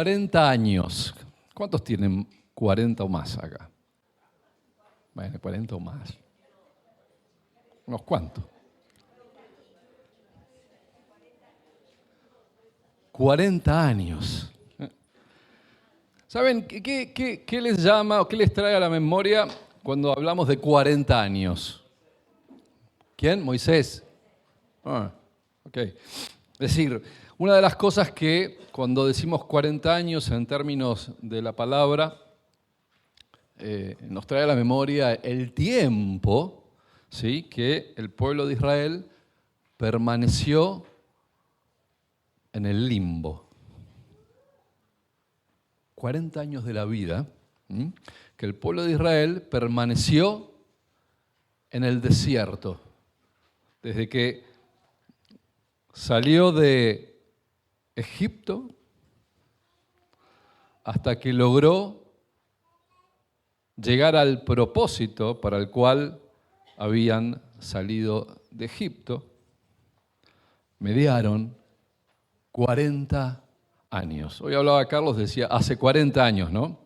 40 años. ¿Cuántos tienen 40 o más acá? Bueno, 40 o más. ¿Unos cuántos? 40 años. ¿Saben qué les llama o qué les trae a la memoria cuando hablamos de 40 años? ¿Quién? Moisés. Ok. Es decir, una de las cosas que cuando decimos 40 años en términos de la palabra, nos trae a la memoria el tiempo, ¿sí?, que el pueblo de Israel permaneció en el limbo. 40 años de la vida, que el pueblo de Israel permaneció en el desierto, desde que salió de Egipto hasta que logró llegar al propósito para el cual habían salido de Egipto. Mediaron 40 años. Hoy hablaba Carlos, decía, hace 40 años, ¿no?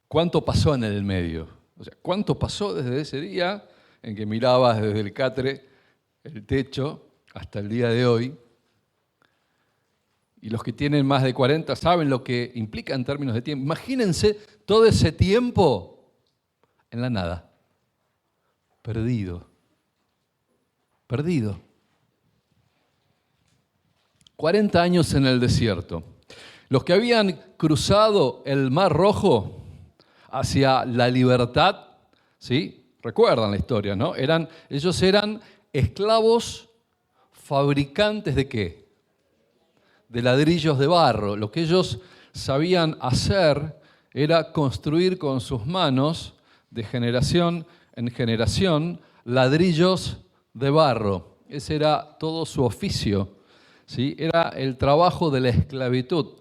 ¿Cuánto pasó en el medio? O sea, ¿cuánto pasó desde ese día en que mirabas desde el catre el techo hasta el día de hoy? Y los que tienen más de 40 saben lo que implica en términos de tiempo. Imagínense todo ese tiempo en la nada. Perdido. 40 años en el desierto. Los que habían cruzado el Mar Rojo hacia la libertad, ¿sí? Recuerdan la historia, ¿no? Ellos eran esclavos fabricantes ¿de qué? De ladrillos de barro. Lo que ellos sabían hacer era construir con sus manos, de generación en generación, ladrillos de barro. Ese era todo su oficio, ¿sí? Era el trabajo de la esclavitud.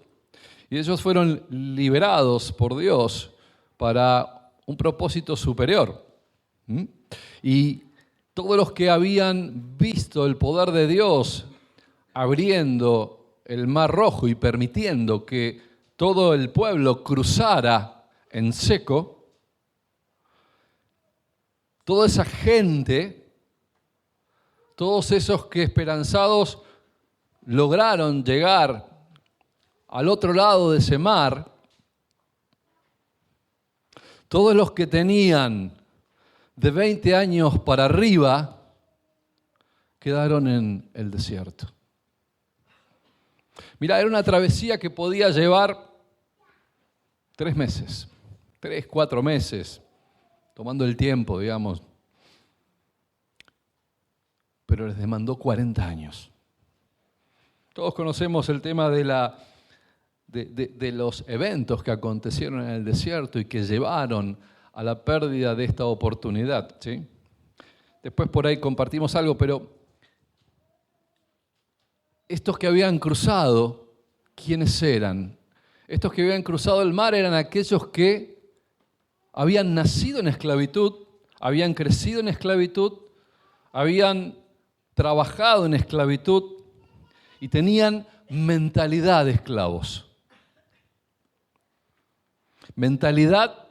Y ellos fueron liberados por Dios para un propósito superior. Y todos los que habían visto el poder de Dios abriendo el Mar Rojo y permitiendo que todo el pueblo cruzara en seco, toda esa gente, todos esos que esperanzados lograron llegar al otro lado de ese mar, todos los que tenían de 20 años para arriba quedaron en el desierto. Mirá, era una travesía que podía llevar 3 meses, 3, 4 meses, tomando el tiempo, digamos. Pero les demandó 40 años. Todos conocemos el tema de los eventos que acontecieron en el desierto y que llevaron a la pérdida de esta oportunidad, ¿sí? Después por ahí compartimos algo, pero estos que habían cruzado, ¿quiénes eran? Estos que habían cruzado el mar eran aquellos que habían nacido en esclavitud, habían crecido en esclavitud, habían trabajado en esclavitud y tenían mentalidad de esclavos. Mentalidad,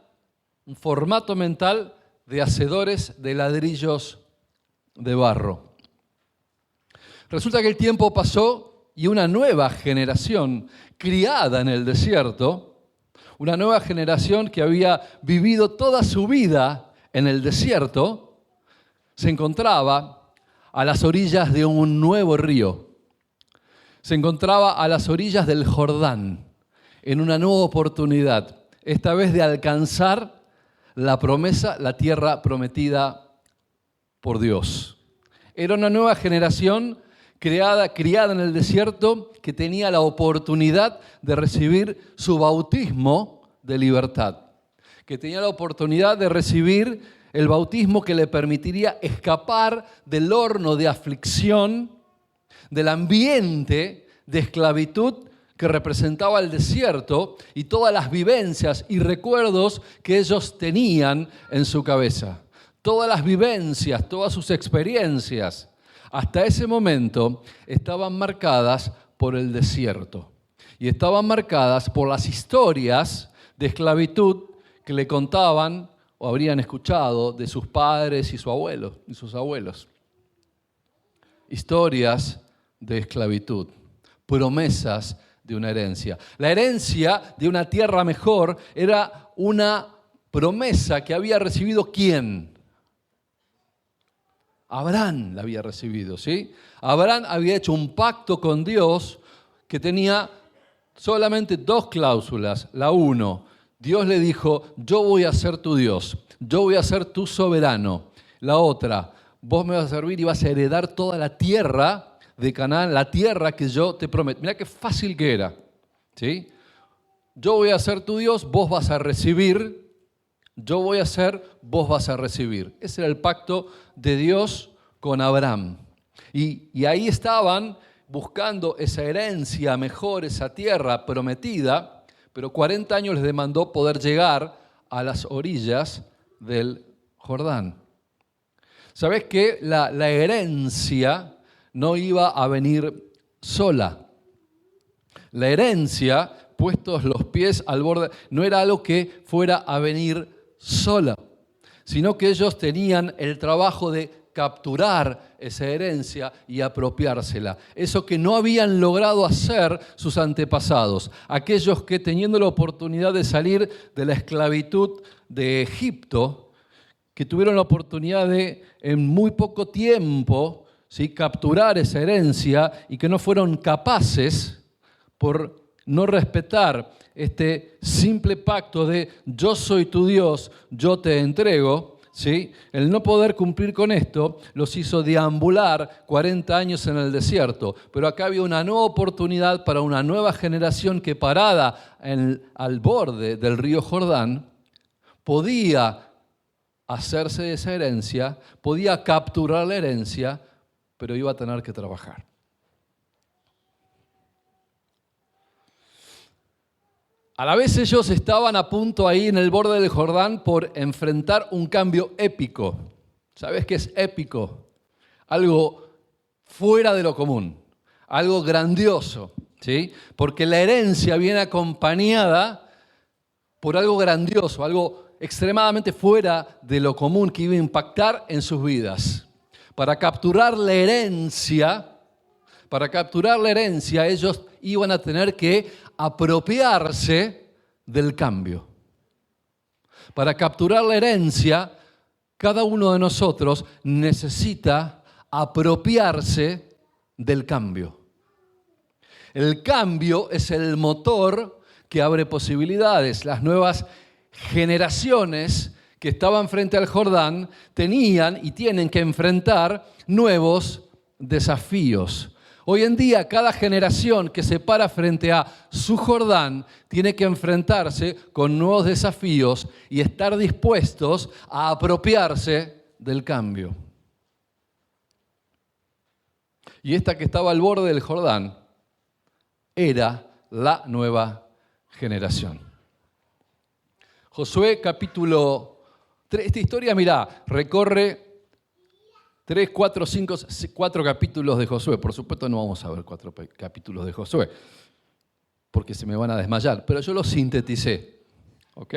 un formato mental de hacedores de ladrillos de barro. Resulta que el tiempo pasó y una nueva generación criada en el desierto, una nueva generación que había vivido toda su vida en el desierto, se encontraba a las orillas de un nuevo río. Se encontraba a las orillas del Jordán, en una nueva oportunidad, esta vez de alcanzar la promesa, la tierra prometida por Dios. Era una nueva generación criada en el desierto que tenía la oportunidad de recibir su bautismo de libertad, que tenía la oportunidad de recibir el bautismo que le permitiría escapar del horno de aflicción, del ambiente de esclavitud que representaba el desierto y todas las vivencias y recuerdos que ellos tenían en su cabeza. Todas las vivencias, todas sus experiencias, hasta ese momento estaban marcadas por el desierto. Y y estaban marcadas por las historias de esclavitud que le contaban o habrían escuchado de sus padres y sus abuelos. Historias de esclavitud, promesas de una herencia. La herencia de una tierra mejor era una promesa que había recibido ¿quién? Abraham la había recibido, ¿sí? Abraham había hecho un pacto con Dios que tenía solamente dos cláusulas. La uno, Dios le dijo, yo voy a ser tu Dios, yo voy a ser tu soberano. La otra, vos me vas a servir y vas a heredar toda la tierra de Canaán, la tierra que yo te prometo. Mirá qué fácil que era, ¿sí? Yo voy a ser tu Dios, vos vas a recibir. Yo voy a hacer, vos vas a recibir. Ese era el pacto de Dios con Abraham. Y ahí estaban buscando esa herencia mejor, esa tierra prometida, pero 40 años les demandó poder llegar a las orillas del Jordán. ¿Sabés qué? La herencia no iba a venir sola. La herencia, puestos los pies al borde, no era algo que fuera a venir sola, sino que ellos tenían el trabajo de capturar esa herencia y apropiársela. Eso que no habían logrado hacer sus antepasados. Aquellos que teniendo la oportunidad de salir de la esclavitud de Egipto, que tuvieron la oportunidad de en muy poco tiempo, ¿sí?, capturar esa herencia y que no fueron capaces por no respetar este simple pacto de yo soy tu Dios, yo te entrego, ¿sí? El no poder cumplir con esto los hizo deambular 40 años en el desierto. Pero acá había una nueva oportunidad para una nueva generación que parada al borde del río Jordán podía hacerse de esa herencia, podía capturar la herencia, pero iba a tener que trabajar. A la vez ellos estaban a punto ahí en el borde del Jordán por enfrentar un cambio épico. ¿Sabes qué es épico? Algo fuera de lo común, algo grandioso, ¿sí? Porque la herencia viene acompañada por algo grandioso, algo extremadamente fuera de lo común que iba a impactar en sus vidas. Para capturar la herencia, ellos iban a tener que apropiarse del cambio. Para capturar la herencia, cada uno de nosotros necesita apropiarse del cambio. El cambio es el motor que abre posibilidades. Las nuevas generaciones que estaban frente al Jordán tenían y tienen que enfrentar nuevos desafíos. Hoy en día, cada generación que se para frente a su Jordán tiene que enfrentarse con nuevos desafíos y estar dispuestos a apropiarse del cambio. Y esta que estaba al borde del Jordán era la nueva generación. Josué capítulo 3, esta historia, mirá, recorre 3, 4, 5, 4 capítulos de Josué. Por supuesto no vamos a ver 4 capítulos de Josué, porque se me van a desmayar, pero yo los sinteticé. ¿Ok?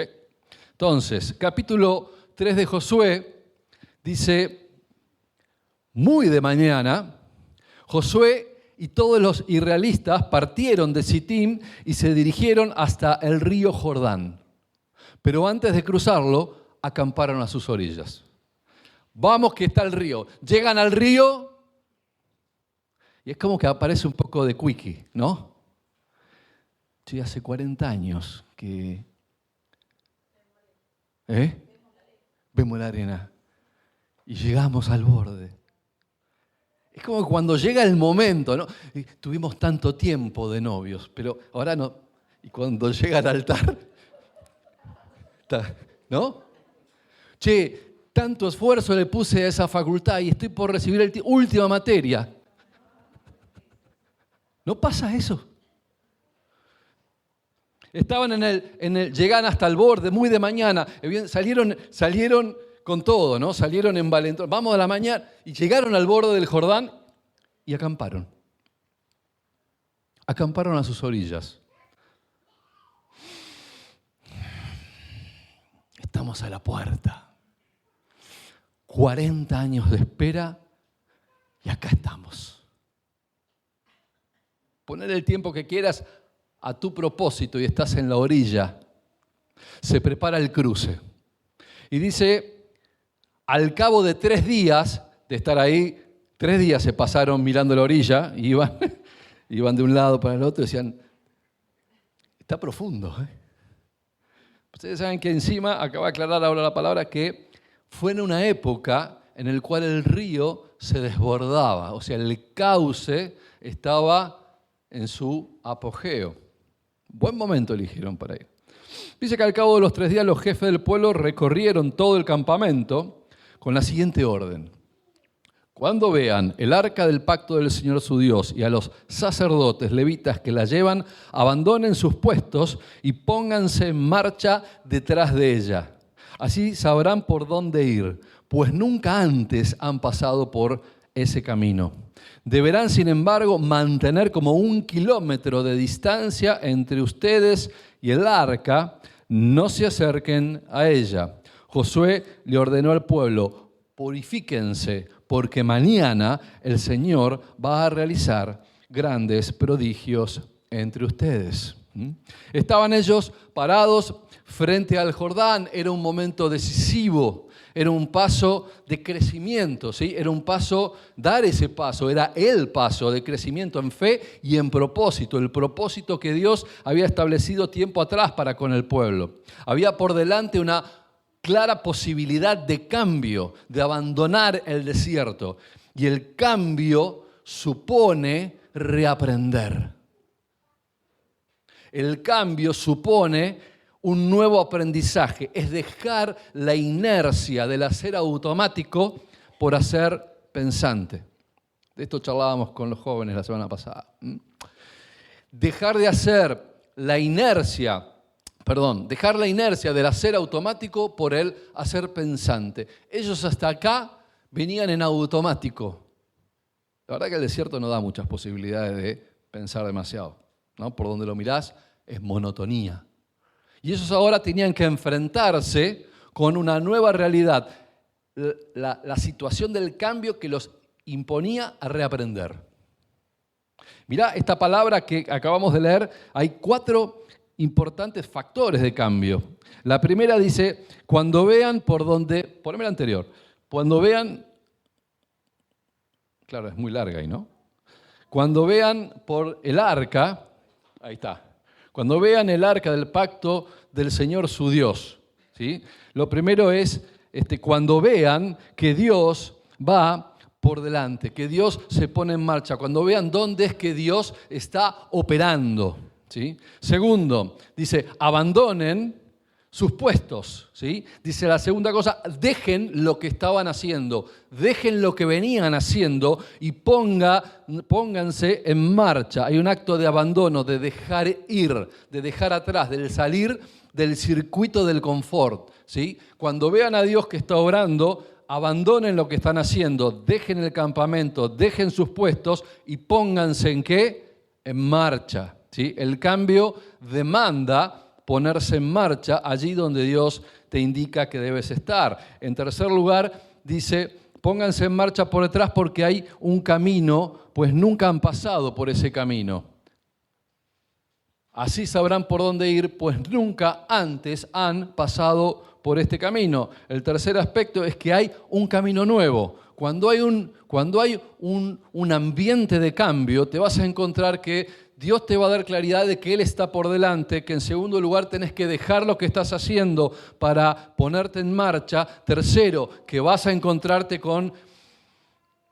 Entonces, capítulo 3 de Josué dice, muy de mañana, Josué y todos los israelitas partieron de Sitim y se dirigieron hasta el río Jordán. Pero antes de cruzarlo, acamparon a sus orillas. Vamos que está el río. Llegan al río y es como que aparece un poco de quickie, ¿no? Sí, hace 40 años que... Vemos la arena y llegamos al borde. Es como cuando llega el momento, ¿no? Tuvimos tanto tiempo de novios, pero ahora no. Y cuando llega al altar, ¿no? Che, tanto esfuerzo le puse a esa facultad y estoy por recibir última materia. ¿No pasa eso? Estaban llegan hasta el borde, muy de mañana, salieron con todo, ¿no? Salieron en valentón. Vamos a la mañana y llegaron al borde del Jordán y acamparon. Acamparon a sus orillas. Estamos a la puerta. 40 años de espera y acá estamos. Poner el tiempo que quieras a tu propósito y estás en la orilla. Se prepara el cruce. Y dice, al cabo de 3 días de estar ahí, 3 días se pasaron mirando la orilla, y iban de un lado para el otro y decían, está profundo. Ustedes saben que encima, acaba de aclarar ahora la palabra, que fue en una época en la cual el río se desbordaba, o sea, el cauce estaba en su apogeo. Buen momento eligieron para ir. Dice que al cabo de los 3 días los jefes del pueblo recorrieron todo el campamento con la siguiente orden. Cuando vean el arca del pacto del Señor su Dios y a los sacerdotes levitas que la llevan, abandonen sus puestos y pónganse en marcha detrás de ella. Así sabrán por dónde ir, pues nunca antes han pasado por ese camino. Deberán, sin embargo, mantener como 1 kilómetro de distancia entre ustedes y el arca. No se acerquen a ella. Josué le ordenó al pueblo, purifíquense, porque mañana el Señor va a realizar grandes prodigios entre ustedes. Estaban ellos parados frente al Jordán, era un momento decisivo, era un paso de crecimiento, ¿sí? Era un paso, dar ese paso, era el paso de crecimiento en fe y en propósito, el propósito que Dios había establecido tiempo atrás para con el pueblo. Había por delante una clara posibilidad de cambio, de abandonar el desierto. Y el cambio supone reaprender. El cambio supone un nuevo aprendizaje, es dejar la inercia del hacer automático por hacer pensante. De esto charlábamos con los jóvenes la semana pasada. Dejar la inercia del hacer automático por el hacer pensante. Ellos hasta acá venían en automático. La verdad que el desierto no da muchas posibilidades de pensar demasiado, ¿no? Por donde lo mirás es monotonía. Y ellos ahora tenían que enfrentarse con una nueva realidad, la situación del cambio que los imponía a reaprender. Mirá esta palabra que acabamos de leer, hay 4 importantes factores de cambio. La primera dice, cuando vean por donde, poneme la anterior, cuando vean, claro, es muy larga ahí, ¿no? Cuando vean por el arca, ahí está, cuando vean el arca del pacto del Señor su Dios, ¿sí? Lo primero es cuando vean que Dios va por delante, que Dios se pone en marcha, cuando vean dónde es que Dios está operando, ¿sí? Segundo, dice, abandonen sus puestos, ¿sí? Dice la segunda cosa, dejen lo que estaban haciendo, dejen lo que venían haciendo y pónganse en marcha. Hay un acto de abandono, de dejar ir, de dejar atrás, del salir del circuito del confort, ¿sí? Cuando vean a Dios que está obrando, abandonen lo que están haciendo, dejen el campamento, dejen sus puestos y pónganse ¿en qué? En marcha, ¿sí? El cambio demanda ponerse en marcha allí donde Dios te indica que debes estar. En tercer lugar, dice, pónganse en marcha por detrás porque hay un camino, pues nunca han pasado por ese camino. Así sabrán por dónde ir, pues nunca antes han pasado por este camino. El tercer aspecto es que hay un camino nuevo. Cuando hay un ambiente de cambio, te vas a encontrar que Dios te va a dar claridad de que Él está por delante, que en segundo lugar tenés que dejar lo que estás haciendo para ponerte en marcha. Tercero, que vas a encontrarte con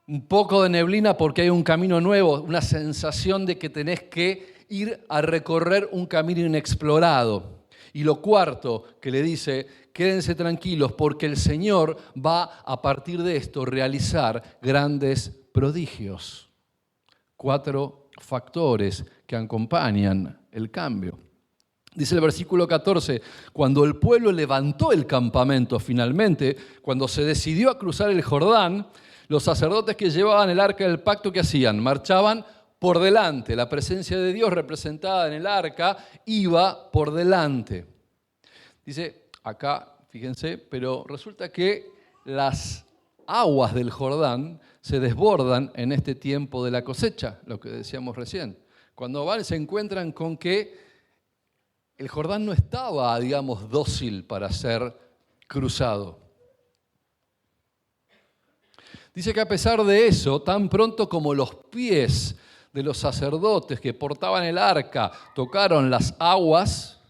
un poco de neblina porque hay un camino nuevo, una sensación de que tenés que ir a recorrer un camino inexplorado. Y lo cuarto que le dice, quédense tranquilos porque el Señor va a partir de esto realizar grandes prodigios. 4 factores que acompañan el cambio. Dice el versículo 14, cuando el pueblo levantó el campamento finalmente, cuando se decidió a cruzar el Jordán, los sacerdotes que llevaban el arca del pacto, ¿qué hacían? Marchaban por delante. La presencia de Dios representada en el arca iba por delante. Dice, acá fíjense, pero resulta que las aguas del Jordán se desbordan en este tiempo de la cosecha, lo que decíamos recién. Cuando van se encuentran con que el Jordán no estaba, digamos, dócil para ser cruzado. Dice que a pesar de eso, tan pronto como los pies de los sacerdotes que portaban el arca tocaron las aguas,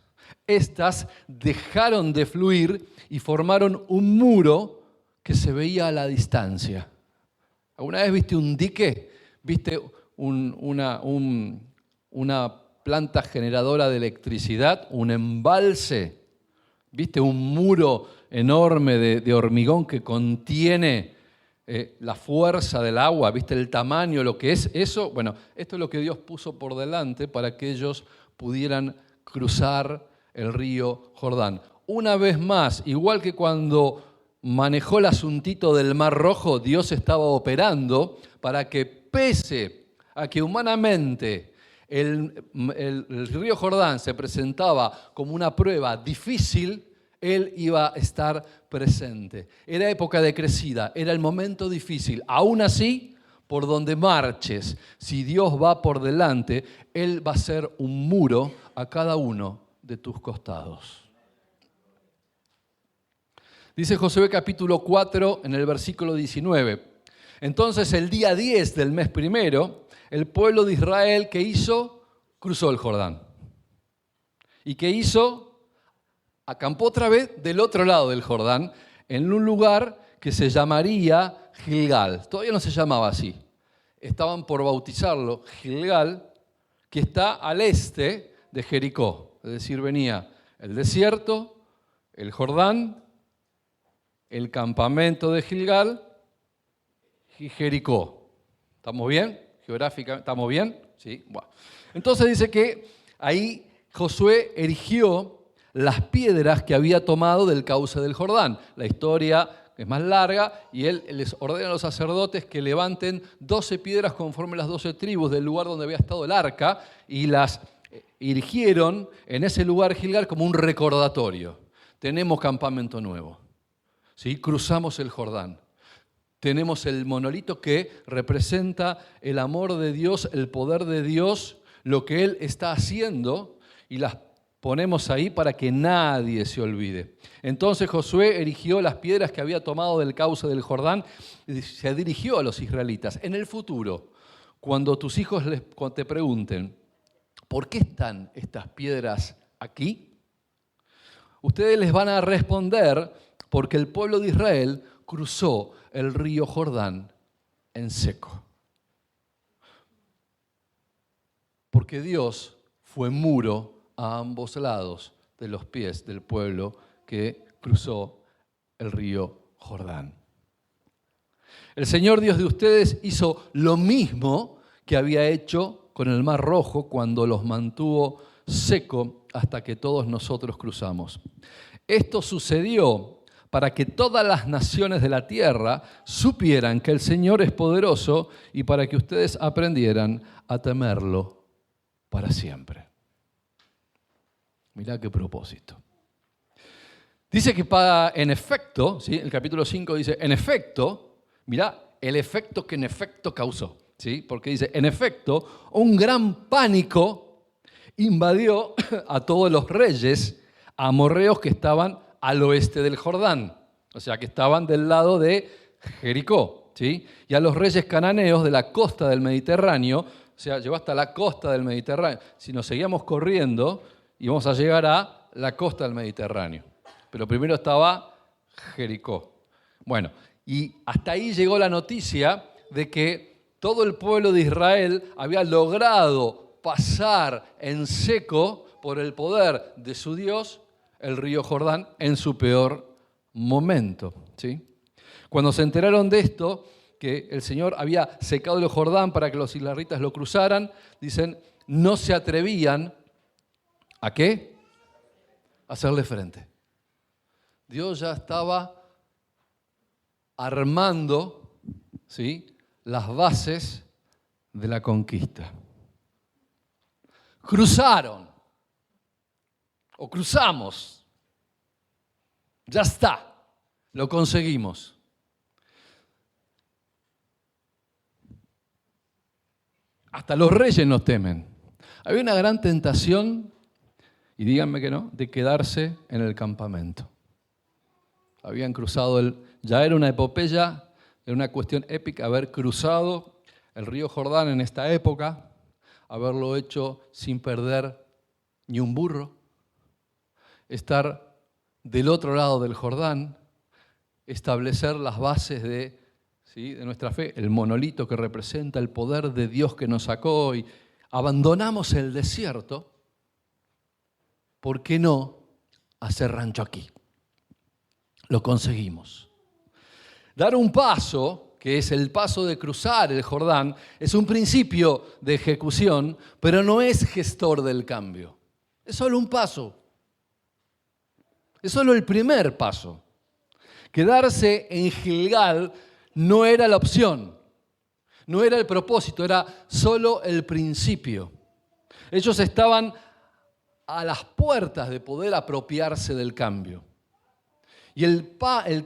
éstas dejaron de fluir y formaron un muro que se veía a la distancia. ¿Alguna vez viste un dique? ¿Viste una planta generadora de electricidad? ¿Un embalse? ¿Viste un muro enorme de hormigón que contiene la fuerza del agua? ¿Viste el tamaño, lo que es eso? Bueno, esto es lo que Dios puso por delante para que ellos pudieran cruzar el río Jordán. Una vez más, igual que cuando manejó el asuntito del Mar Rojo, Dios estaba operando para que, pese a que humanamente el río Jordán se presentaba como una prueba difícil, Él iba a estar presente. Era época de crecida, era el momento difícil. Aún así, por donde marches, si Dios va por delante, Él va a ser un muro a cada uno de tus costados. Dice Josué capítulo 4 en el versículo 19. Entonces el día 10 del mes primero, el pueblo de Israel, ¿qué hizo? Cruzó el Jordán. ¿Y qué hizo? Acampó otra vez del otro lado del Jordán, en un lugar que se llamaría Gilgal. Todavía no se llamaba así. Estaban por bautizarlo, Gilgal, que está al este de Jericó. Es decir, venía el desierto, el Jordán, el campamento de Gilgal y Jericó. ¿Estamos bien? Geográficamente, ¿estamos bien? Sí. Bueno. Entonces dice que ahí Josué erigió las piedras que había tomado del cauce del Jordán. La historia es más larga y él les ordena a los sacerdotes que levanten 12 piedras conforme las 12 tribus del lugar donde había estado el arca y las erigieron en ese lugar Gilgal como un recordatorio. Tenemos campamento nuevo. ¿Sí? Cruzamos el Jordán. Tenemos el monolito que representa el amor de Dios, el poder de Dios, lo que Él está haciendo, y las ponemos ahí para que nadie se olvide. Entonces Josué erigió las piedras que había tomado del cauce del Jordán y se dirigió a los israelitas. En el futuro, cuando tus hijos cuando te pregunten, ¿por qué están estas piedras aquí? Ustedes les van a responder, porque el pueblo de Israel cruzó el río Jordán en seco. Porque Dios fue muro a ambos lados de los pies del pueblo que cruzó el río Jordán. El Señor Dios de ustedes hizo lo mismo que había hecho con el Mar Rojo cuando los mantuvo seco hasta que todos nosotros cruzamos. Esto sucedió para que todas las naciones de la tierra supieran que el Señor es poderoso y para que ustedes aprendieran a temerlo para siempre. Mirá qué propósito. Dice que en efecto, ¿sí? El capítulo 5 dice, en efecto, mirá el efecto que en efecto causó, ¿sí? Porque dice, en efecto, un gran pánico invadió a todos los reyes amorreos que estaban al oeste del Jordán, o sea, que estaban del lado de Jericó, ¿sí? Y a los reyes cananeos de la costa del Mediterráneo, o sea, llegó hasta la costa del Mediterráneo. Si nos seguíamos corriendo, íbamos a llegar a la costa del Mediterráneo. Pero primero estaba Jericó. Bueno, y hasta ahí llegó la noticia de que todo el pueblo de Israel había logrado pasar en seco por el poder de su Dios el río Jordán en su peor momento, ¿sí? Cuando se enteraron de esto, que el Señor había secado el Jordán para que los israelitas lo cruzaran, dicen, no se atrevían ¿a qué? A hacerle frente. Dios ya estaba armando, ¿sí?, las bases de la conquista. Cruzaron, o cruzamos. Ya está, lo conseguimos. Hasta los reyes nos temen. Había una gran tentación, y díganme que no, de quedarse en el campamento. Habían cruzado ya era una epopeya, era una cuestión épica haber cruzado el río Jordán en esta época, haberlo hecho sin perder ni un burro, estar del otro lado del Jordán, establecer las bases de nuestra fe, el monolito que representa el poder de Dios que nos sacó, y abandonamos el desierto. ¿Por qué no hacer rancho aquí? Lo conseguimos. Dar un paso, que es el paso de cruzar el Jordán, es un principio de ejecución, pero no es gestor del cambio. Es solo un paso. Es solo el primer paso. Quedarse en Gilgal no era la opción, no era el propósito, era solo el principio. Ellos estaban a las puertas de poder apropiarse del cambio. Y el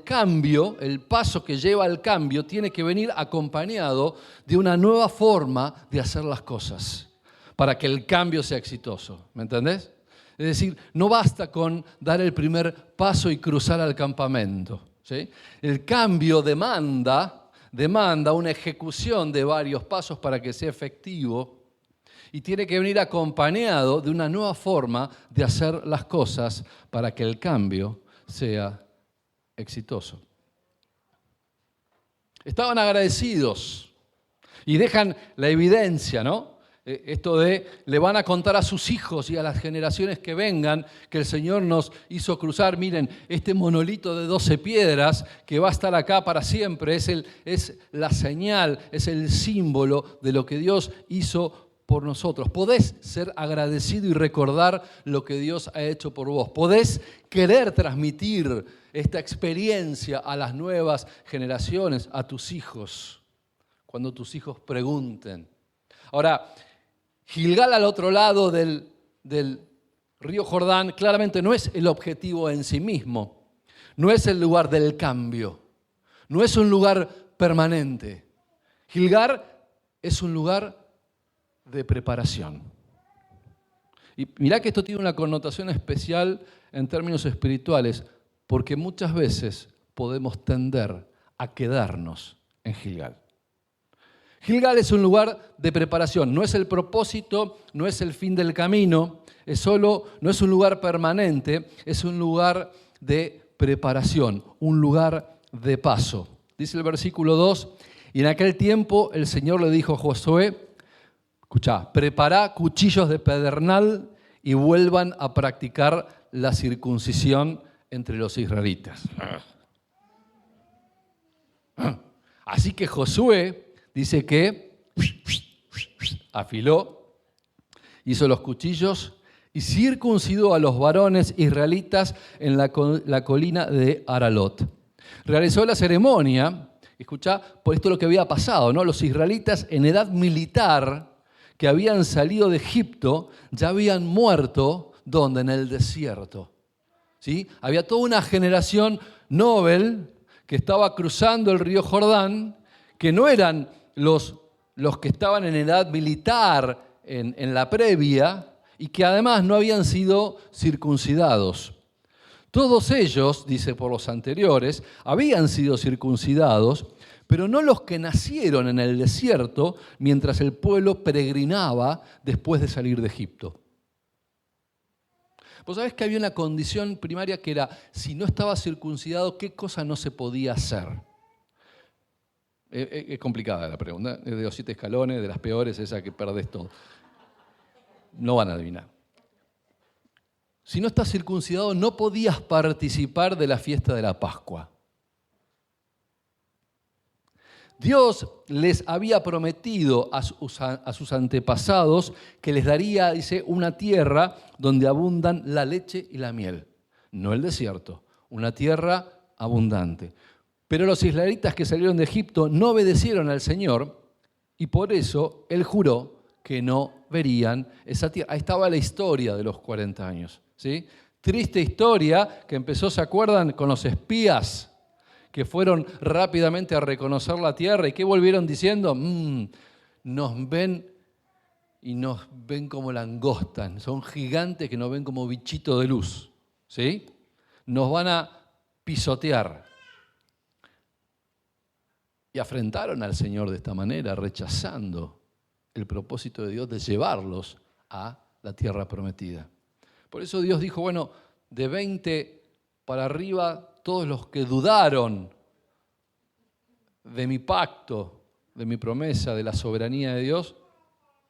cambio, el paso que lleva al cambio, tiene que venir acompañado de una nueva forma de hacer las cosas para que el cambio sea exitoso. ¿Me entendés? Es decir, no basta con dar el primer paso y cruzar al campamento, ¿sí? El cambio demanda una ejecución de varios pasos para que sea efectivo, y tiene que venir acompañado de una nueva forma de hacer las cosas para que el cambio sea exitoso. Estaban agradecidos y dejan la evidencia, ¿no? Esto de le van a contar a sus hijos y a las generaciones que vengan que el Señor nos hizo cruzar. Miren, este monolito de 12 piedras que va a estar acá para siempre es la señal, es el símbolo de lo que Dios hizo por nosotros. Podés ser agradecido y recordar lo que Dios ha hecho por vos. Podés querer transmitir esta experiencia a las nuevas generaciones, a tus hijos, cuando tus hijos pregunten. Ahora, Gilgal al otro lado del río Jordán claramente no es el objetivo en sí mismo, no es el lugar del cambio, no es un lugar permanente. Gilgal es un lugar de preparación. Y mirá que esto tiene una connotación especial en términos espirituales, porque muchas veces podemos tender a quedarnos en Gilgal. Gilgal es un lugar de preparación, no es el propósito, no es el fin del camino, no es un lugar permanente, es un lugar de preparación, un lugar de paso. Dice el versículo 2, y en aquel tiempo el Señor le dijo a Josué, escuchá, prepará cuchillos de pedernal y vuelvan a practicar la circuncisión entre los israelitas. Así que Josué dice que afiló, hizo los cuchillos y circuncidó a los varones israelitas en la colina de Aralot. Realizó la ceremonia, escuchá, por esto lo que había pasado, ¿no? Los israelitas en edad militar que habían salido de Egipto ya habían muerto, ¿dónde? En el desierto. ¿Sí? Había toda una generación noble que estaba cruzando el río Jordán, que no eran los que estaban en edad militar en la previa y que además no habían sido circuncidados. Todos ellos, dice por los anteriores, habían sido circuncidados, pero no los que nacieron en el desierto mientras el pueblo peregrinaba después de salir de Egipto. Vos sabés que había una condición primaria que era, si no estaba circuncidado, ¿qué cosa no se podía hacer? Es complicada la pregunta, es de los 7 escalones, de las peores, esa que perdés todo. No van a adivinar. Si no estás circuncidado, no podías participar de la fiesta de la Pascua. Dios les había prometido a sus antepasados que les daría, dice, una tierra donde abundan la leche y la miel. No el desierto, una tierra abundante. Pero los israelitas que salieron de Egipto no obedecieron al Señor y por eso Él juró que no verían esa tierra. Ahí estaba la historia de los 40 años, ¿sí? Triste historia que empezó, ¿se acuerdan?, con los espías que fueron rápidamente a reconocer la tierra y que volvieron diciendo, nos ven y nos ven como langosta, son gigantes que nos ven como bichitos de luz, ¿sí? Nos van a pisotear. Y afrentaron al Señor de esta manera, rechazando el propósito de Dios de llevarlos a la tierra prometida. Por eso Dios dijo, bueno, de 20 para arriba, todos los que dudaron de mi pacto, de mi promesa, de la soberanía de Dios,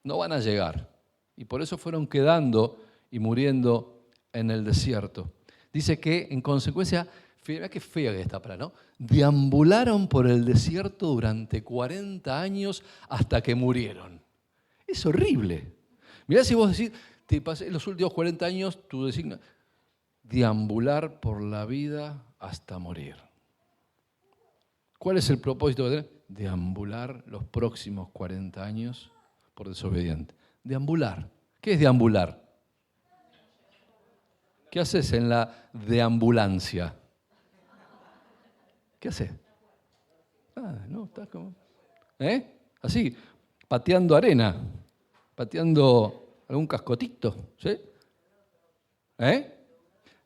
no van a llegar. Y por eso fueron quedando y muriendo en el desierto. Dice que, en consecuencia, mirá qué fea que está para, ¿no? Deambularon por el desierto durante 40 años hasta que murieron. Es horrible. Mirá si vos decís, te pasé los últimos 40 años, tú designas, deambular por la vida hasta morir. ¿Cuál es el propósito de tener? Deambular los próximos 40 años por desobediente. Deambular. ¿Qué es deambular? ¿Qué haces en la deambulancia? ¿Qué haces? No, estás como... Así, pateando arena, pateando algún cascotito, ¿sí?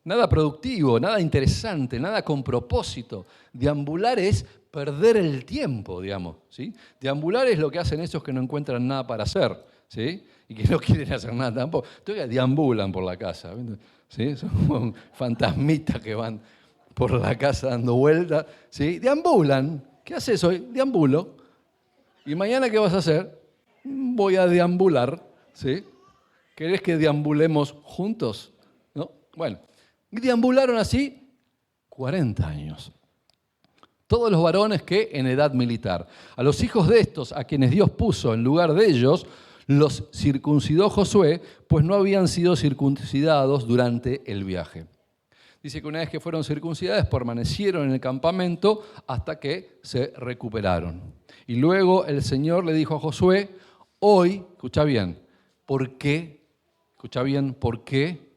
Nada productivo, nada interesante, nada con propósito. Deambular es perder el tiempo, digamos, ¿sí? Deambular es lo que hacen esos que no encuentran nada para hacer, ¿sí? Y que no quieren hacer nada tampoco. Entonces deambulan por la casa, ¿sí? Son como fantasmitas que van por la casa dando vueltas, ¿sí? Deambulan. ¿Qué haces hoy? Deambulo. ¿Y mañana qué vas a hacer? Voy a deambular, ¿sí? ¿Querés que deambulemos juntos? ¿No? Bueno, deambularon así 40 años. Todos los varones que en edad militar. A los hijos de estos, a quienes Dios puso en lugar de ellos, los circuncidó Josué, pues no habían sido circuncidados durante el viaje. Dice que una vez que fueron circuncidados, permanecieron en el campamento hasta que se recuperaron. Y luego el Señor le dijo a Josué, hoy, escucha bien, ¿por qué? Escucha bien, ¿por qué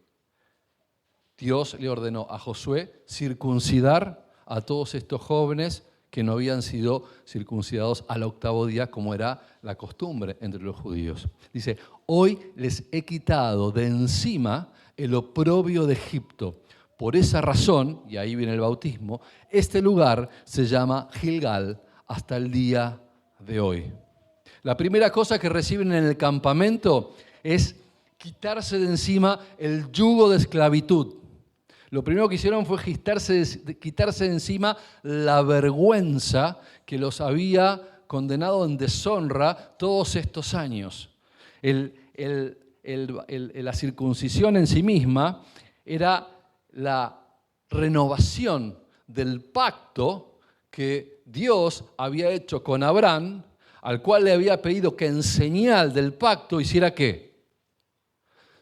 Dios le ordenó a Josué circuncidar a todos estos jóvenes que no habían sido circuncidados al 8º día, como era la costumbre entre los judíos? Dice, hoy les he quitado de encima el oprobio de Egipto. Por esa razón, y ahí viene el bautismo, este lugar se llama Gilgal hasta el día de hoy. La primera cosa que reciben en el campamento es quitarse de encima el yugo de esclavitud. Lo primero que hicieron fue quitarse de encima la vergüenza que los había condenado en deshonra todos estos años. La circuncisión en sí misma era la renovación del pacto que Dios había hecho con Abraham, al cual le había pedido que en señal del pacto hiciera ¿qué?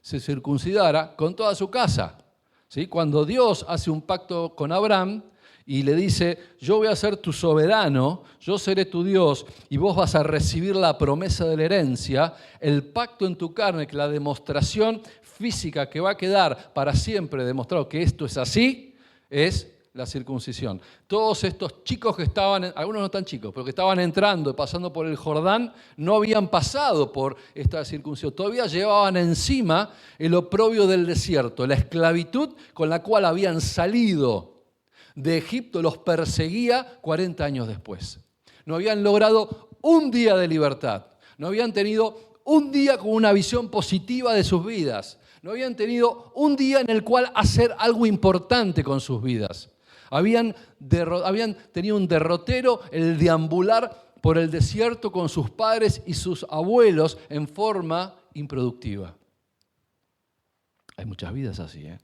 Se circuncidara con toda su casa. ¿Sí? Cuando Dios hace un pacto con Abraham y le dice, yo voy a ser tu soberano, yo seré tu Dios y vos vas a recibir la promesa de la herencia, el pacto en tu carne, que la demostración física que va a quedar para siempre demostrado que esto es así, es la circuncisión. Todos estos chicos que estaban, algunos no tan chicos, pero que estaban entrando y pasando por el Jordán, no habían pasado por esta circuncisión. Todavía llevaban encima el oprobio del desierto, la esclavitud con la cual habían salido de Egipto, los perseguía 40 años después. No habían logrado un día de libertad, no habían tenido un día con una visión positiva de sus vidas, no habían tenido un día en el cual hacer algo importante con sus vidas. Habían tenido un derrotero, el deambular por el desierto con sus padres y sus abuelos en forma improductiva. Hay muchas vidas así, ¿eh?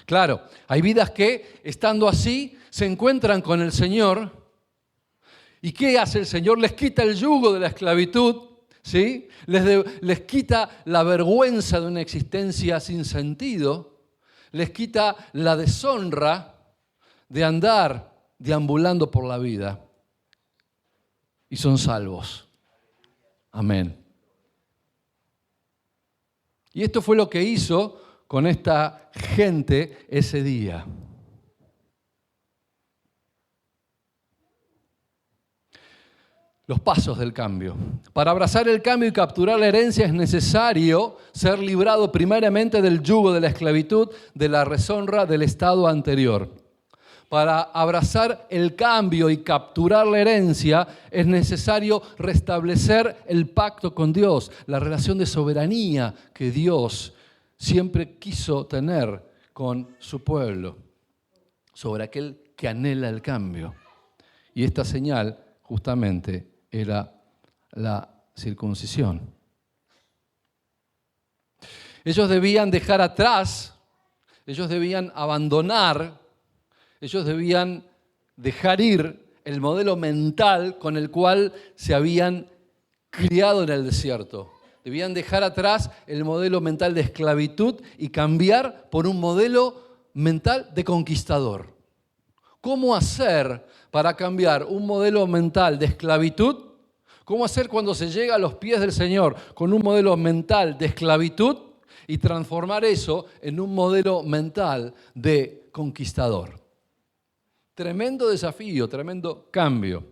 Claro, hay vidas que, estando así, se encuentran con el Señor. ¿Y qué hace el Señor? Les quita el yugo de la esclavitud, ¿sí? Les quita la vergüenza de una existencia sin sentido. Les quita la deshonra de andar deambulando por la vida. Y son salvos. Amén. Y esto fue lo que hizo con esta gente ese día. Los pasos del cambio. Para abrazar el cambio y capturar la herencia es necesario ser librado primariamente del yugo de la esclavitud, de la deshonra del estado anterior. Para abrazar el cambio y capturar la herencia es necesario restablecer el pacto con Dios, la relación de soberanía que Dios siempre quiso tener con su pueblo, sobre aquel que anhela el cambio. Y esta señal justamente era la circuncisión. Ellos debían dejar atrás, ellos debían abandonar, ellos debían dejar ir el modelo mental con el cual se habían criado en el desierto. Debían dejar atrás el modelo mental de esclavitud y cambiar por un modelo mental de conquistador. ¿Cómo hacer para cambiar un modelo mental de esclavitud? ¿Cómo hacer cuando se llega a los pies del Señor con un modelo mental de esclavitud y transformar eso en un modelo mental de conquistador? Tremendo desafío, tremendo cambio.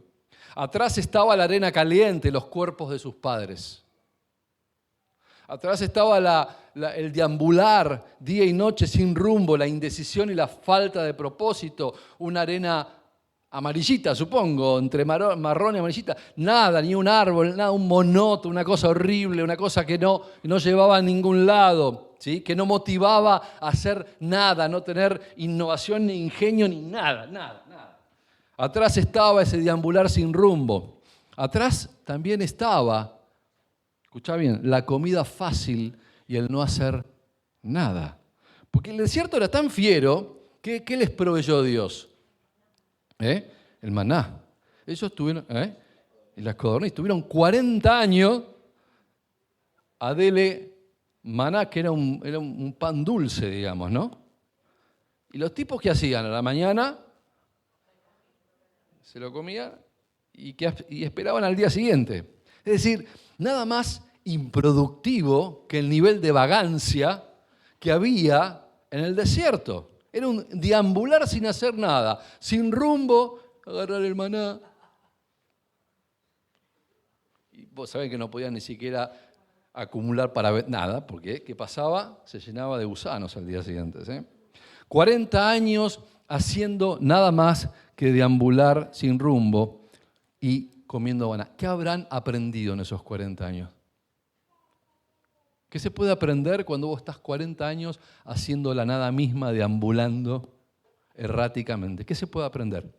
Atrás estaba la arena caliente, los cuerpos de sus padres. Atrás estaba el deambular día y noche sin rumbo, la indecisión y la falta de propósito, una arena amarillita, supongo, entre marrón y amarillita, nada, ni un árbol, nada, un monoto, una cosa horrible, una cosa que no llevaba a ningún lado, ¿sí? Que no motivaba a hacer nada, no tener innovación, ni ingenio, ni nada. Atrás estaba ese deambular sin rumbo. Atrás también estaba, escuchá bien, la comida fácil y el no hacer nada. Porque el desierto era tan fiero, ¿qué les proveyó Dios? El maná. Ellos tuvieron, y las codornices, tuvieron 40 años a dele maná, que era un pan dulce, digamos, ¿no? Y los tipos que hacían a la mañana, se lo comían y esperaban al día siguiente. Es decir, nada más improductivo que el nivel de vagancia que había en el desierto. Era un deambular sin hacer nada, sin rumbo, agarrar el maná. Y vos sabés que no podían ni siquiera acumular para ver nada, porque ¿qué pasaba? Se llenaba de gusanos al día siguiente, ¿sí? 40 años haciendo nada más que deambular sin rumbo y comiendo maná. ¿Qué habrán aprendido en esos 40 años? ¿Qué se puede aprender cuando vos estás 40 años haciendo la nada misma, deambulando erráticamente? ¿Qué se puede aprender?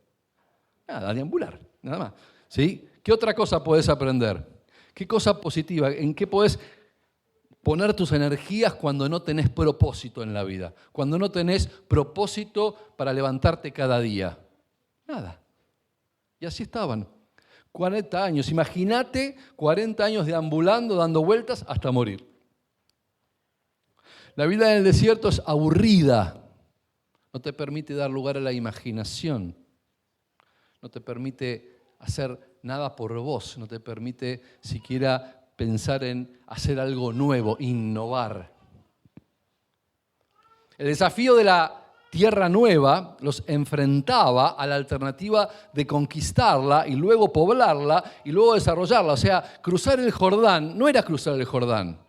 Nada, deambular, nada más. ¿Sí? ¿Qué otra cosa podés aprender? ¿Qué cosa positiva? ¿En qué podés poner tus energías cuando no tenés propósito en la vida? Cuando no tenés propósito para levantarte cada día. Nada. Y así estaban. 40 años. Imagínate 40 años deambulando, dando vueltas hasta morir. La vida en el desierto es aburrida, no te permite dar lugar a la imaginación, no te permite hacer nada por vos, no te permite siquiera pensar en hacer algo nuevo, innovar. El desafío de la tierra nueva los enfrentaba a la alternativa de conquistarla y luego poblarla y luego desarrollarla. O sea, cruzar el Jordán no era cruzar el Jordán.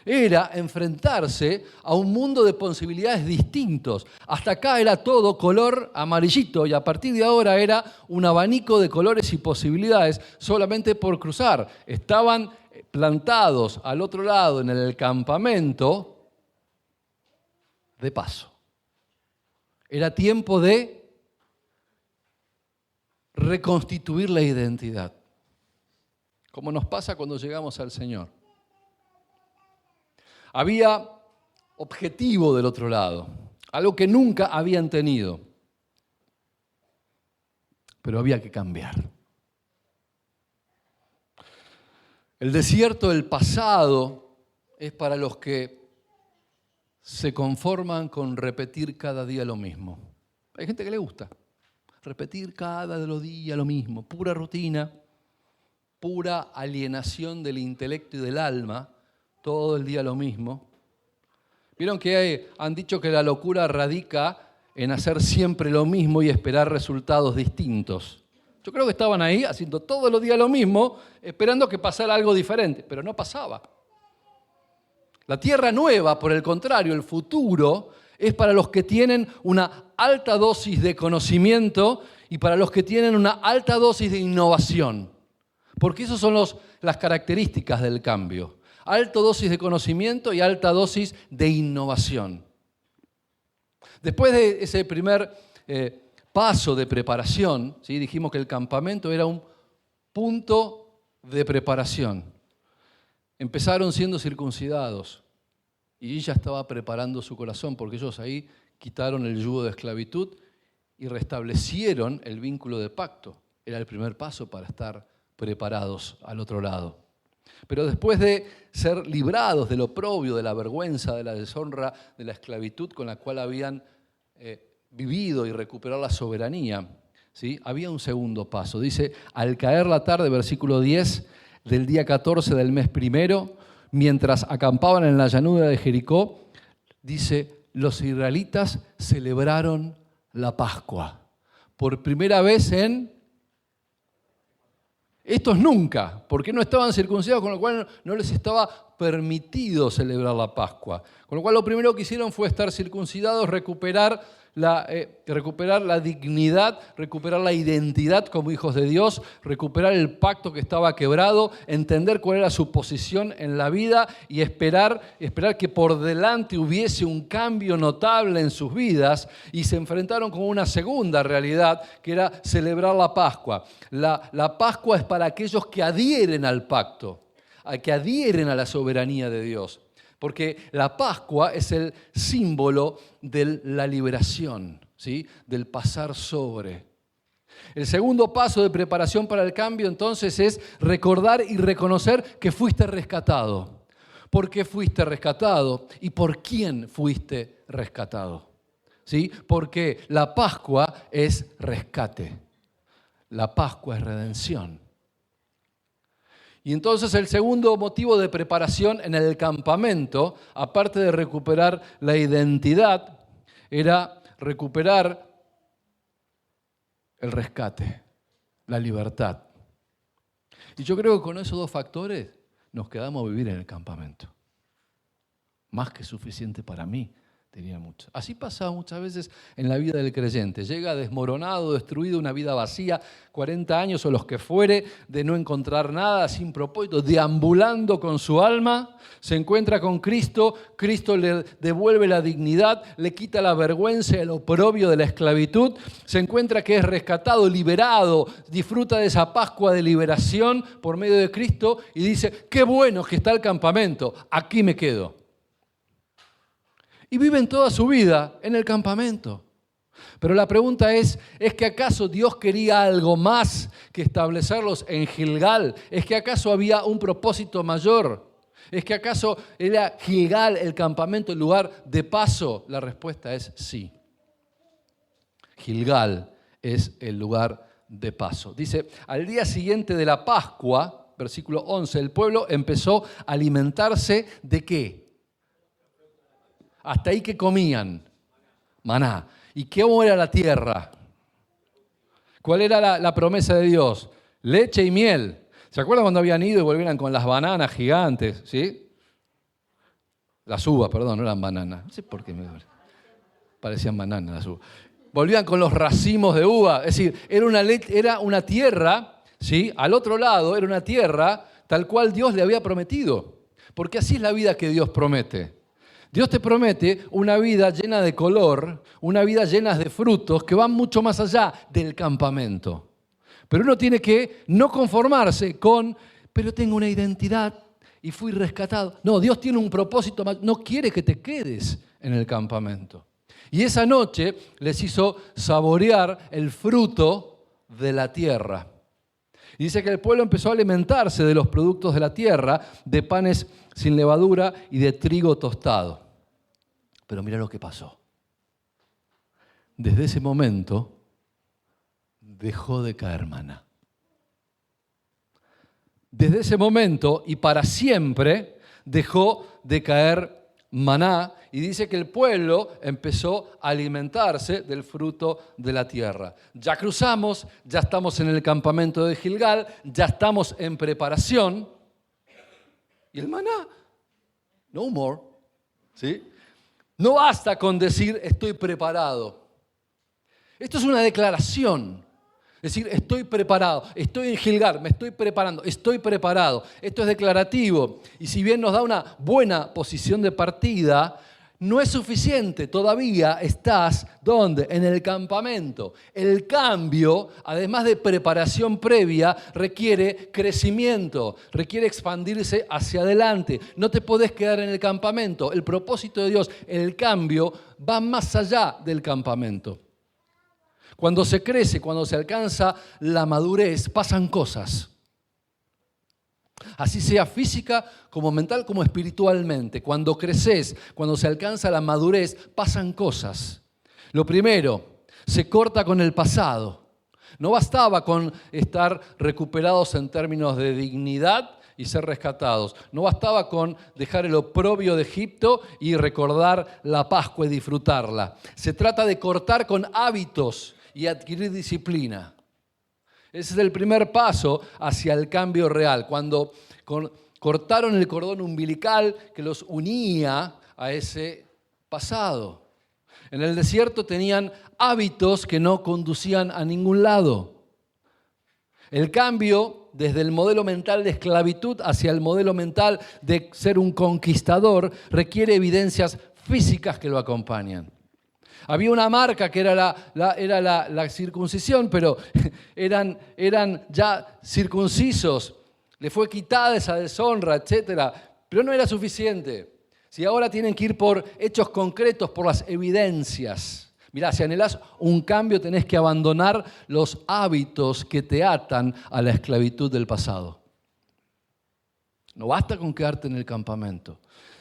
Era enfrentarse a un mundo de posibilidades distintos. Hasta acá era todo color amarillito y a partir de ahora era un abanico de colores y posibilidades solamente por cruzar. Estaban plantados al otro lado en el campamento de paso. Era tiempo de reconstituir la identidad, como nos pasa cuando llegamos al Señor. Había objetivo del otro lado, algo que nunca habían tenido, pero había que cambiar. El desierto del pasado es para los que se conforman con repetir cada día lo mismo. Hay gente que le gusta repetir cada día lo mismo, pura rutina, pura alienación del intelecto y del alma. Todo el día lo mismo. Vieron que han dicho que la locura radica en hacer siempre lo mismo y esperar resultados distintos. Yo creo que estaban ahí haciendo todos los días lo mismo, esperando que pasara algo diferente, pero no pasaba. La tierra nueva, por el contrario, el futuro, es para los que tienen una alta dosis de conocimiento y para los que tienen una alta dosis de innovación. Porque esas son las características del cambio. Alta dosis de conocimiento y alta dosis de innovación. Después de ese primer paso de preparación, ¿sí? Dijimos que el campamento era un punto de preparación. Empezaron siendo circuncidados y ella estaba preparando su corazón porque ellos ahí quitaron el yugo de esclavitud y restablecieron el vínculo de pacto. Era el primer paso para estar preparados al otro lado. Pero después de ser librados del oprobio, de la vergüenza, de la deshonra, de la esclavitud con la cual habían vivido y recuperar la soberanía, ¿sí? Había un segundo paso. Dice, al caer la tarde, versículo 10, del día 14 del mes primero, mientras acampaban en la llanura de Jericó, dice, los israelitas celebraron la Pascua. Por primera vez estos nunca, porque no estaban circuncidados, con lo cual no les estaba permitido celebrar la Pascua. Con lo cual lo primero que hicieron fue estar circuncidados, recuperar la dignidad, recuperar la identidad como hijos de Dios, recuperar el pacto que estaba quebrado, entender cuál era su posición en la vida y esperar que por delante hubiese un cambio notable en sus vidas, y se enfrentaron con una segunda realidad que era celebrar la Pascua. La Pascua es para aquellos que adhieren al pacto, que adhieren a la soberanía de Dios. Porque la Pascua es el símbolo de la liberación, ¿sí? Del pasar sobre. El segundo paso de preparación para el cambio entonces es recordar y reconocer que fuiste rescatado. ¿Por qué fuiste rescatado? ¿Y por quién fuiste rescatado? ¿Sí? Porque la Pascua es rescate. La Pascua es redención. Y entonces el segundo motivo de preparación en el campamento, aparte de recuperar la identidad, era recuperar el rescate, la libertad. Y yo creo que con esos dos factores nos quedamos a vivir en el campamento. Más que suficiente para mí, diría mucho. Así pasa muchas veces en la vida del creyente. Llega desmoronado, destruido, una vida vacía, 40 años o los que fuere, de no encontrar nada, sin propósito, deambulando con su alma, se encuentra con Cristo, Cristo le devuelve la dignidad, le quita la vergüenza, el oprobio de la esclavitud, se encuentra que es rescatado, liberado, disfruta de esa Pascua de liberación por medio de Cristo y dice, qué bueno que está el campamento, aquí me quedo. Y viven toda su vida en el campamento. Pero la pregunta ¿es que acaso Dios quería algo más que establecerlos en Gilgal? ¿Es que acaso había un propósito mayor? ¿Es que acaso era Gilgal el campamento, el lugar de paso? La respuesta es sí. Gilgal es el lugar de paso. Dice, al día siguiente de la Pascua, versículo 11, el pueblo empezó a alimentarse ¿de qué? Hasta ahí que comían maná. ¿Y cómo era la tierra? ¿Cuál era la promesa de Dios? Leche y miel. ¿Se acuerdan cuando habían ido y volvieran con las bananas gigantes? ¿Sí? Las uvas, perdón, no eran bananas. No sé por qué me parecían bananas las uvas. Volvían con los racimos de uva. Es decir, era una tierra, ¿sí? Al otro lado era una tierra tal cual Dios le había prometido. Porque así es la vida que Dios promete. Dios te promete una vida llena de color, una vida llena de frutos que van mucho más allá del campamento. Pero uno tiene que no conformarse con, pero tengo una identidad y fui rescatado. No, Dios tiene un propósito más, no quiere que te quedes en el campamento. Y esa noche les hizo saborear el fruto de la tierra. Y dice que el pueblo empezó a alimentarse de los productos de la tierra, de panes sin levadura y de trigo tostado. Pero mira lo que pasó. Desde ese momento dejó de caer maná. Desde ese momento y para siempre dejó de caer maná, y dice que el pueblo empezó a alimentarse del fruto de la tierra. Ya cruzamos, ya estamos en el campamento de Gilgal, ya estamos en preparación, y el maná, no more, ¿sí? No basta con decir estoy preparado. Esto es una declaración. Es decir, estoy preparado, estoy en Gilgal, me estoy preparando, estoy preparado. Esto es declarativo. Y si bien nos da una buena posición de partida, no es suficiente. Todavía estás, ¿dónde? En el campamento. El cambio, además de preparación previa, requiere crecimiento, requiere expandirse hacia adelante. No te podés quedar en el campamento. El propósito de Dios, el cambio, va más allá del campamento. Cuando se crece, cuando se alcanza la madurez, pasan cosas. Así sea física, como mental, como espiritualmente. Cuando creces, cuando se alcanza la madurez, pasan cosas. Lo primero, se corta con el pasado. No bastaba con estar recuperados en términos de dignidad y ser rescatados. No bastaba con dejar el oprobio de Egipto y recordar la Pascua y disfrutarla. Se trata de cortar con hábitos y adquirir disciplina. Ese es el primer paso hacia el cambio real. Cuando cortaron el cordón umbilical que los unía a ese pasado. En el desierto tenían hábitos que no conducían a ningún lado. El cambio desde el modelo mental de esclavitud hacia el modelo mental de ser un conquistador requiere evidencias físicas que lo acompañan. Había una marca que era la circuncisión, pero eran ya circuncisos. Le fue quitada esa deshonra, etc. Pero no era suficiente. Si ahora tienen que ir por hechos concretos, por las evidencias. Mirá, si anhelás un cambio, tenés que abandonar los hábitos que te atan a la esclavitud del pasado. No basta con quedarte en el campamento.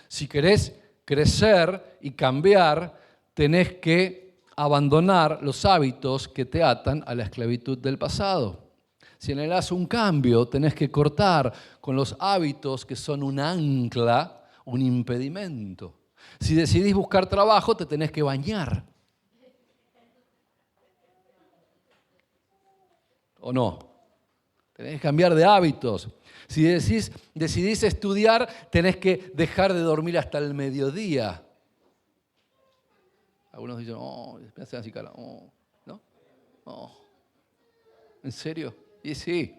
Si querés crecer y cambiar, tenés que abandonar los hábitos que te atan a la esclavitud del pasado. Si anhelás un cambio, tenés que cortar con los hábitos que son un ancla, un impedimento. Si decidís buscar trabajo, te tenés que bañar. ¿O no? Tenés que cambiar de hábitos. Si decidís estudiar, tenés que dejar de dormir hasta el mediodía. Algunos dicen, me hacen así cara, ¿no? ¿En serio? Y sí.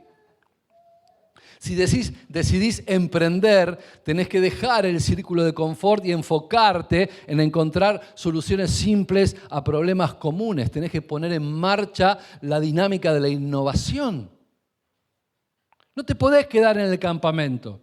Si decidís emprender, tenés que dejar el círculo de confort y enfocarte en encontrar soluciones simples a problemas comunes. Tenés que poner en marcha la dinámica de la innovación. No te podés quedar en el campamento.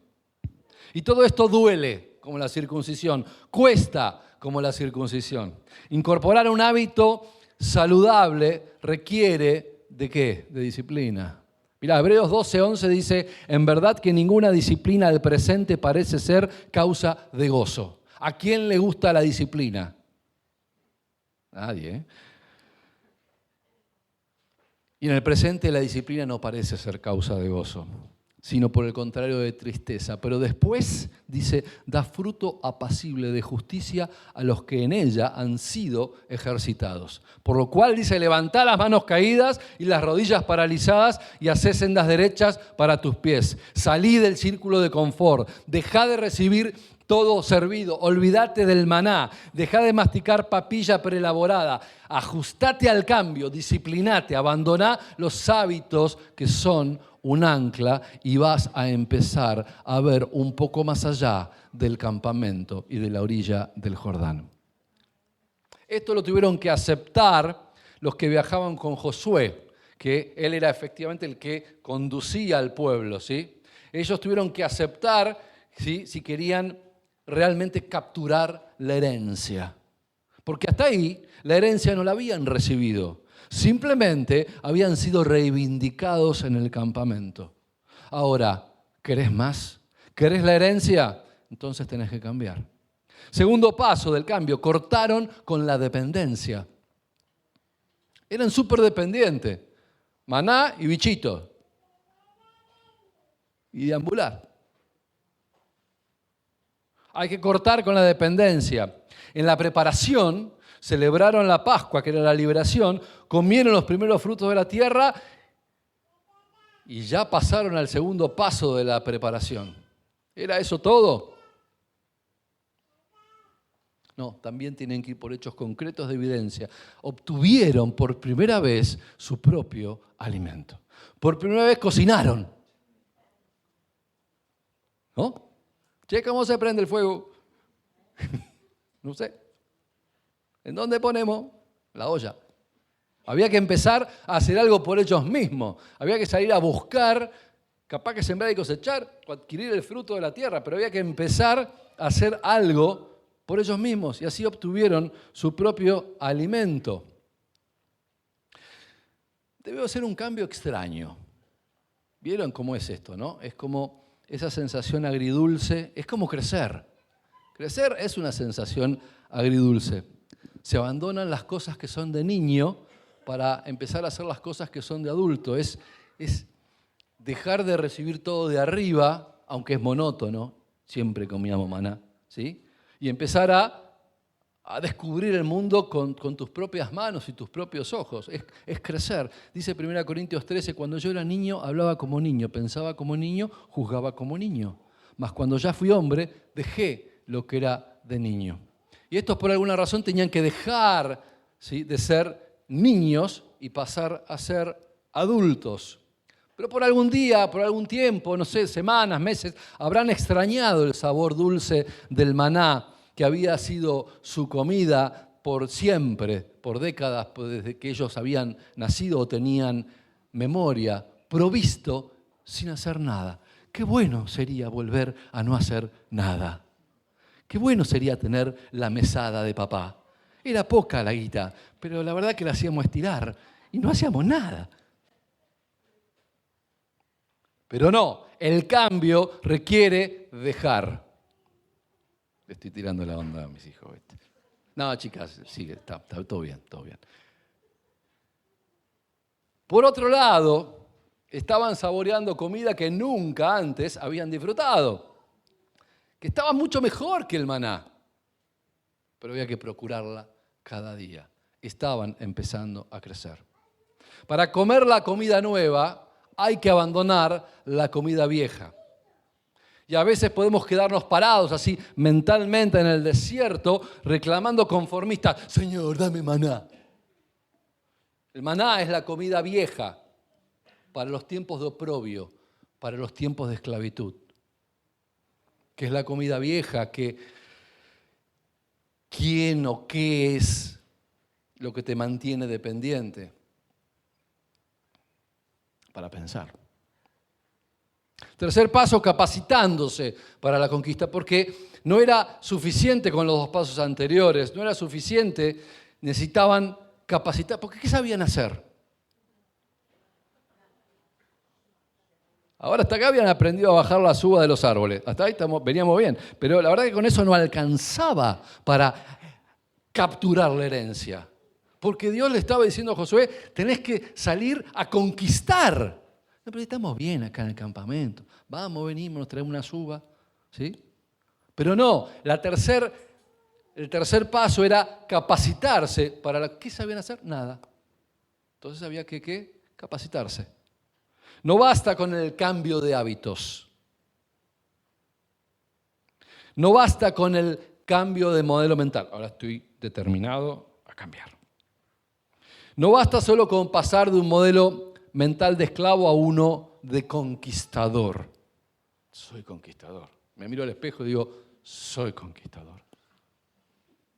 Y todo esto duele, como la circuncisión. Cuesta, como la circuncisión. Incorporar un hábito saludable requiere ¿de qué? De disciplina. Mirá, Hebreos 12:11 dice, en verdad que ninguna disciplina del presente parece ser causa de gozo. ¿A quién le gusta la disciplina? Nadie, ¿eh? Y en el presente la disciplina no parece ser causa de gozo, sino por el contrario de tristeza. Pero después, dice, da fruto apacible de justicia a los que en ella han sido ejercitados. Por lo cual, dice, levantá las manos caídas y las rodillas paralizadas y hacé sendas derechas para tus pies. Salí del círculo de confort, dejá de recibir todo servido, olvídate del maná, dejá de masticar papilla preelaborada, ajustate al cambio, disciplinate, abandoná los hábitos que son un ancla y vas a empezar a ver un poco más allá del campamento y de la orilla del Jordán. Esto lo tuvieron que aceptar los que viajaban con Josué, que él era efectivamente el que conducía al pueblo, ¿sí? Ellos tuvieron que aceptar, ¿sí?, si querían realmente capturar la herencia. Porque hasta ahí la herencia no la habían recibido. Simplemente habían sido reivindicados en el campamento. Ahora, ¿querés más? ¿Querés la herencia? Entonces tenés que cambiar. Segundo paso del cambio, cortaron con la dependencia. Eran súper dependientes. Maná y bichito. Y deambular. Hay que cortar con la dependencia. En la preparación, celebraron la Pascua, que era la liberación, comieron los primeros frutos de la tierra y ya pasaron al segundo paso de la preparación. ¿Era eso todo? No, también tienen que ir por hechos concretos de evidencia. Obtuvieron por primera vez su propio alimento. Por primera vez cocinaron. ¿No? Che, ¿cómo se prende el fuego? No sé. ¿En dónde ponemos? La olla. Había que empezar a hacer algo por ellos mismos. Había que salir a buscar, capaz que sembrar y cosechar, o adquirir el fruto de la tierra, pero había que empezar a hacer algo por ellos mismos y así obtuvieron su propio alimento. Debe ser un cambio extraño. ¿Vieron cómo es esto, no? Es como esa sensación agridulce, es como crecer. Crecer es una sensación agridulce. Se abandonan las cosas que son de niño para empezar a hacer las cosas que son de adulto. Es dejar de recibir todo de arriba, aunque es monótono, siempre comíamos maná, ¿sí? Y empezar a descubrir el mundo con tus propias manos y tus propios ojos. Es crecer. Dice 1 Corintios 13, cuando yo era niño, hablaba como niño, pensaba como niño, juzgaba como niño. Mas cuando ya fui hombre, dejé lo que era de niño. Y estos por alguna razón tenían que dejar, ¿sí?, de ser niños y pasar a ser adultos. Pero por algún día, por algún tiempo, no sé, semanas, meses, habrán extrañado el sabor dulce del maná, que había sido su comida por siempre, por décadas, desde que ellos habían nacido o tenían memoria, provisto sin hacer nada. Qué bueno sería volver a no hacer nada. Qué bueno sería tener la mesada de papá. Era poca la guita, pero la verdad que la hacíamos estirar y no hacíamos nada. Pero no, el cambio requiere dejar. Le estoy tirando la onda a mis hijos. No, chicas, sigue, está todo bien, todo bien. Por otro lado, estaban saboreando comida que nunca antes habían disfrutado, que estaba mucho mejor que el maná, pero había que procurarla cada día. Estaban empezando a crecer. Para comer la comida nueva, hay que abandonar la comida vieja. Y a veces podemos quedarnos parados así mentalmente en el desierto reclamando conformistas, Señor, dame maná. El maná es la comida vieja para los tiempos de oprobio, para los tiempos de esclavitud. Que es la comida vieja que quién o qué es lo que te mantiene dependiente. Para pensar. Tercer paso, capacitándose para la conquista, porque no era suficiente con los dos pasos anteriores, no era suficiente, necesitaban capacitar, porque ¿qué sabían hacer? Ahora hasta acá habían aprendido a bajar las uvas de los árboles, hasta ahí veníamos bien, pero la verdad que con eso no alcanzaba para capturar la herencia. Porque Dios le estaba diciendo a Josué, tenés que salir a conquistar. No, pero estamos bien acá en el campamento. Vamos, venimos, nos traemos una uvas. ¿Sí? Pero no, el tercer paso era capacitarse para ¿qué sabían hacer? Nada. Entonces había que capacitarse. No basta con el cambio de hábitos. No basta con el cambio de modelo mental. Ahora estoy determinado a cambiar. No basta solo con pasar de un modelo mental de esclavo a uno de conquistador. Soy conquistador. Me miro al espejo y digo, soy conquistador.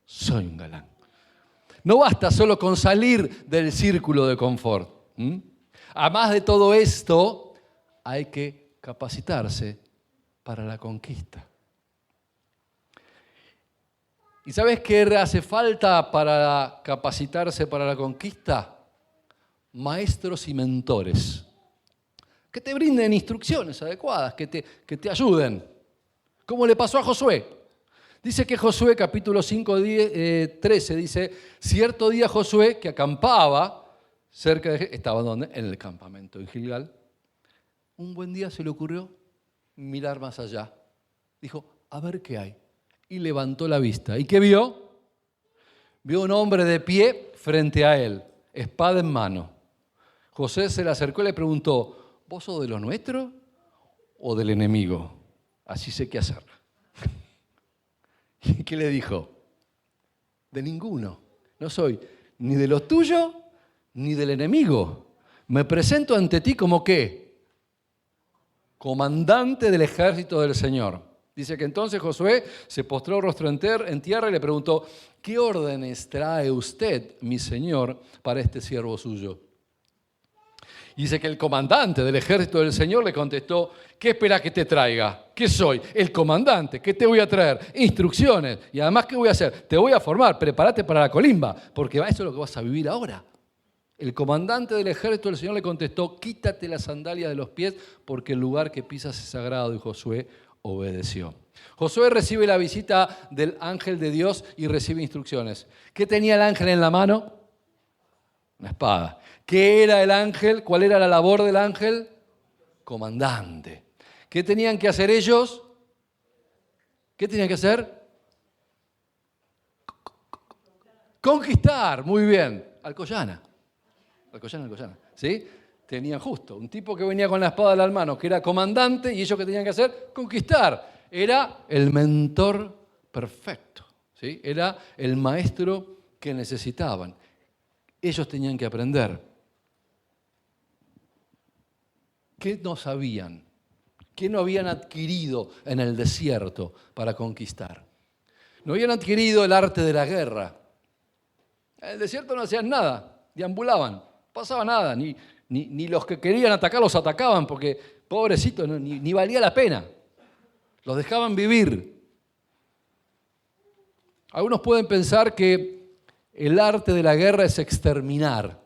Soy un galán. No basta solo con salir del círculo de confort. Además de todo esto, hay que capacitarse para la conquista. ¿Y sabes qué hace falta para capacitarse para la conquista? Maestros y mentores que te brinden instrucciones adecuadas, que te ayuden. Como le pasó a Josué. Dice que Josué, capítulo 5, 13, dice, cierto día Josué, que acampaba cerca de... ¿Estaba dónde? En el campamento en Gilgal. Un buen día se le ocurrió mirar más allá. Dijo, a ver qué hay. y levantó la vista. ¿Y qué vio? Vio un hombre de pie frente a él, espada en mano. José se le acercó y le preguntó, ¿vos sos de los nuestros o del enemigo? Así sé qué hacer. ¿Y qué le dijo? De ninguno. No soy ni de los tuyos ni del enemigo. Me presento ante ti como ¿qué? Comandante del ejército del Señor. Dice que entonces Josué se postró rostro en tierra y le preguntó, ¿qué órdenes trae usted, mi señor, para este siervo suyo? Dice que el comandante del ejército del Señor le contestó, ¿qué espera que te traiga? ¿Qué soy? El comandante. ¿Qué te voy a traer? Instrucciones. Y además, ¿qué voy a hacer? Te voy a formar. Prepárate para la colimba, porque eso es lo que vas a vivir ahora. El comandante del ejército del Señor le contestó, quítate las sandalias de los pies, porque el lugar que pisas es sagrado. Y Josué obedeció. Josué recibe la visita del ángel de Dios y recibe instrucciones. ¿Qué tenía el ángel en la mano? Una espada. ¿Qué era el ángel? ¿Cuál era la labor del ángel? Comandante. ¿Qué tenían que hacer ellos? ¿Qué tenían que hacer? Conquistar. Muy bien. Alcoyana. ¿Sí? Tenían justo un tipo que venía con la espada en la mano, que era comandante, y ellos que tenían que hacer, conquistar. Era el mentor perfecto, ¿sí? Era el maestro que necesitaban. Ellos tenían que aprender. ¿Qué no sabían? ¿Qué no habían adquirido en el desierto para conquistar? No habían adquirido el arte de la guerra. En el desierto no hacían nada, deambulaban, no pasaba nada, ni los que querían atacar los atacaban, porque pobrecitos, ni valía la pena. Los dejaban vivir. Algunos pueden pensar que el arte de la guerra es exterminar.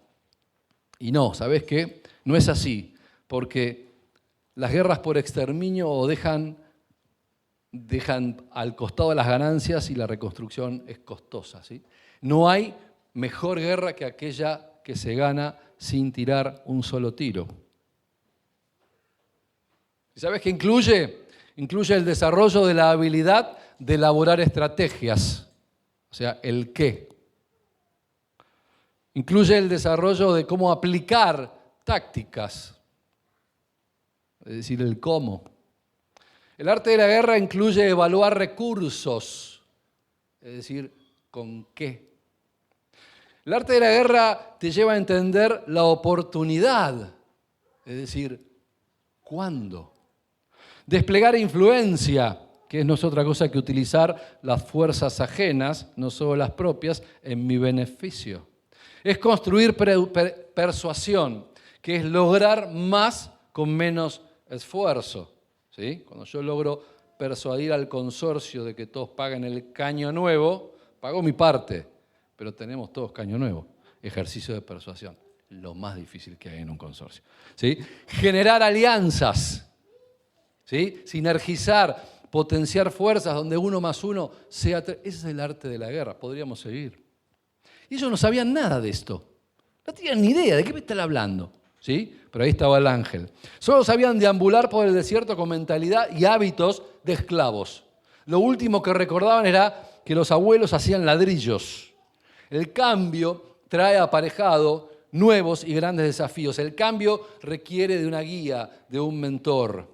Y no, ¿sabes qué? No es así, porque las guerras por exterminio o dejan al costado las ganancias y la reconstrucción es costosa, ¿sí? No hay mejor guerra que aquella que se gana sin tirar un solo tiro. ¿Y sabes qué incluye? Incluye el desarrollo de la habilidad de elaborar estrategias, o sea, el qué. Incluye el desarrollo de cómo aplicar tácticas, es decir, el cómo. El arte de la guerra incluye evaluar recursos, es decir, con qué. El arte de la guerra te lleva a entender la oportunidad, es decir, ¿cuándo? Desplegar influencia, que no es otra cosa que utilizar las fuerzas ajenas, no solo las propias, en mi beneficio. Es construir persuasión, que es lograr más con menos esfuerzo. ¿Sí? Cuando yo logro persuadir al consorcio de que todos paguen el caño nuevo, pago mi parte, pero tenemos todos caño nuevo. Ejercicio de persuasión, lo más difícil que hay en un consorcio. ¿Sí? Generar alianzas, ¿sí? Sinergizar, potenciar fuerzas donde 1 más 1 sea 3. Ese es el arte de la guerra, podríamos seguir. Y ellos no sabían nada de esto. No tenían ni idea de qué me están hablando. ¿Sí? Pero ahí estaba el ángel. Solo sabían deambular por el desierto con mentalidad y hábitos de esclavos. Lo último que recordaban era que los abuelos hacían ladrillos. El cambio trae aparejado nuevos y grandes desafíos. El cambio requiere de una guía, de un mentor.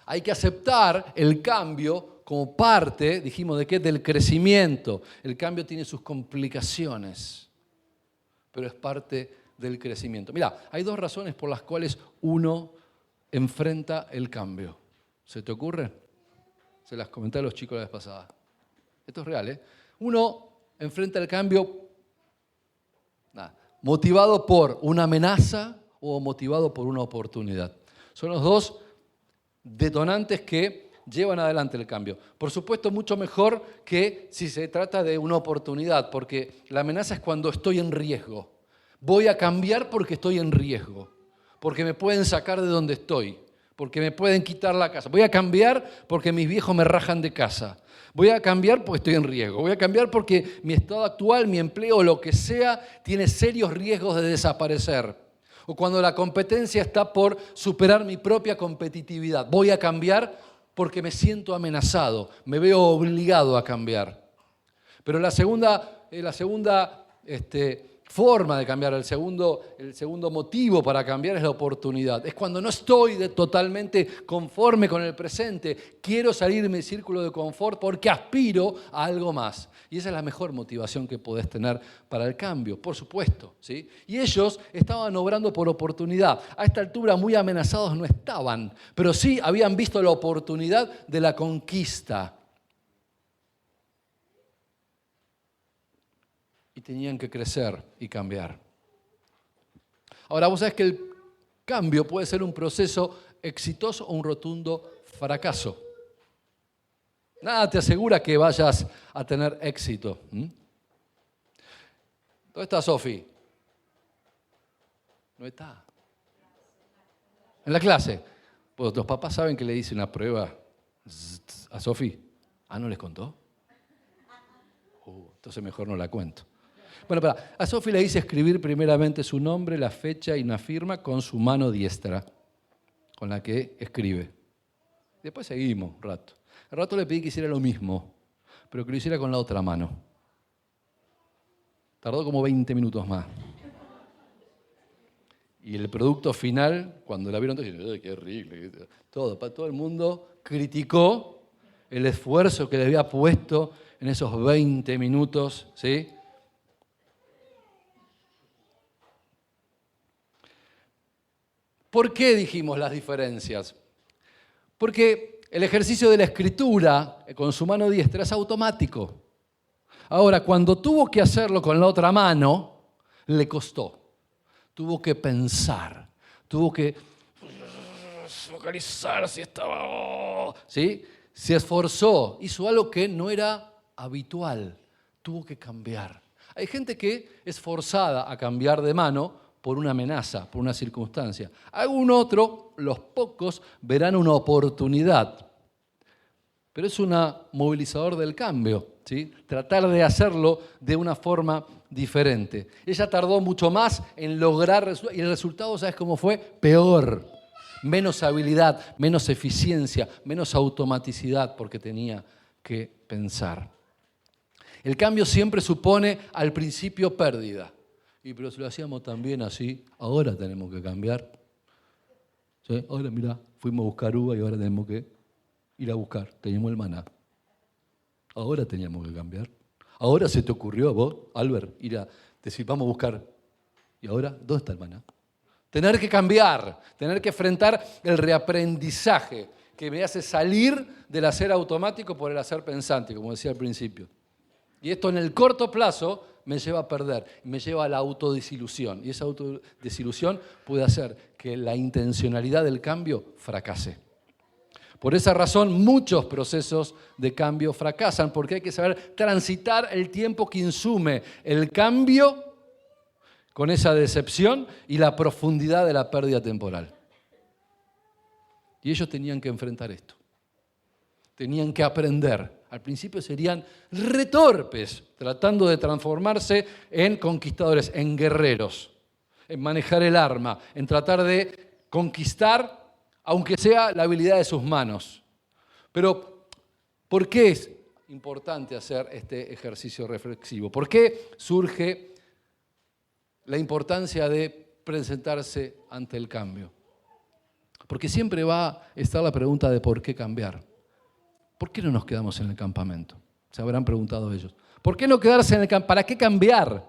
Hay que aceptar el cambio como parte, dijimos, ¿de qué? Del crecimiento. El cambio tiene sus complicaciones, pero es parte del crecimiento. Mira, hay 2 razones por las cuales uno enfrenta el cambio. ¿Se te ocurre? Se las comenté a los chicos la vez pasada. Esto es real, ¿eh? Uno enfrenta el cambio motivado por una amenaza o motivado por una oportunidad. Son los 2 detonantes que llevan adelante el cambio. Por supuesto, mucho mejor que si se trata de una oportunidad, porque la amenaza es cuando estoy en riesgo. Voy a cambiar porque estoy en riesgo, porque me pueden sacar de donde estoy, porque me pueden quitar la casa. Voy a cambiar porque mis viejos me rajan de casa. Voy a cambiar porque estoy en riesgo. Voy a cambiar porque mi estado actual, mi empleo, lo que sea, tiene serios riesgos de desaparecer. O cuando la competencia está por superar mi propia competitividad. Voy a cambiar porque me siento amenazado, me veo obligado a cambiar. Pero la segunda forma de cambiar, el segundo motivo para cambiar es la oportunidad. Es cuando no estoy totalmente conforme con el presente, quiero salir de mi círculo de confort porque aspiro a algo más. Y esa es la mejor motivación que podés tener para el cambio, por supuesto, ¿sí? Y ellos estaban obrando por oportunidad. A esta altura muy amenazados no estaban, pero sí habían visto la oportunidad de la conquista. Y tenían que crecer y cambiar. Ahora, vos sabés que el cambio puede ser un proceso exitoso o un rotundo fracaso. Nada te asegura que vayas a tener éxito. ¿Dónde está Sofi? No está. En la clase. Pues los papás saben que le hice una prueba a Sofi. Ah, ¿no les contó? Entonces mejor no la cuento. Bueno, a Sofi le hice escribir primeramente su nombre, la fecha y una firma con su mano diestra, con la que escribe. Después seguimos un rato. Al rato le pedí que hiciera lo mismo, pero que lo hiciera con la otra mano. Tardó como 20 minutos más. Y el producto final, cuando la vieron, todos, qué horrible. Todo el mundo criticó el esfuerzo que le había puesto en esos 20 minutos, ¿sí? ¿Por qué dijimos las diferencias? Porque el ejercicio de la escritura con su mano diestra es automático. Ahora, cuando tuvo que hacerlo con la otra mano, le costó. Tuvo que pensar, tuvo que focalizar si estaba... ¿sí? Se esforzó, hizo algo que no era habitual, tuvo que cambiar. Hay gente que es forzada a cambiar de mano por una amenaza, por una circunstancia. Algún otro, los pocos, verán una oportunidad. Pero es un movilizador del cambio, ¿sí? Tratar de hacerlo de una forma diferente. Ella tardó mucho más en lograr y el resultado, ¿sabes cómo fue? Peor. Menos habilidad, menos eficiencia, menos automaticidad porque tenía que pensar. El cambio siempre supone al principio pérdida. Pero si lo hacíamos también así, ahora tenemos que cambiar. ¿Sí? Ahora, mirá, fuimos a buscar uva y ahora tenemos que ir a buscar. Teníamos el maná. Ahora teníamos que cambiar. Ahora se te ocurrió a vos, Albert, ir a decir, vamos a buscar. ¿Y ahora dónde está el maná? Tener que cambiar, tener que enfrentar el reaprendizaje que me hace salir del hacer automático por el hacer pensante, como decía al principio. Y esto en el corto plazo me lleva a perder, me lleva a la autodesilusión. Y esa autodesilusión puede hacer que la intencionalidad del cambio fracase. Por esa razón, muchos procesos de cambio fracasan, porque hay que saber transitar el tiempo que insume el cambio con esa decepción y la profundidad de la pérdida temporal. Y ellos tenían que enfrentar esto. Tenían que aprender. Al principio serían retorpes, tratando de transformarse en conquistadores, en guerreros, en manejar el arma, en tratar de conquistar, aunque sea la habilidad de sus manos. Pero, ¿por qué es importante hacer este ejercicio reflexivo? ¿Por qué surge la importancia de presentarse ante el cambio? Porque siempre va a estar la pregunta de por qué cambiar. ¿Por qué no nos quedamos en el campamento? Se habrán preguntado ellos. ¿Por qué no quedarse en el campamento? ¿Para qué cambiar?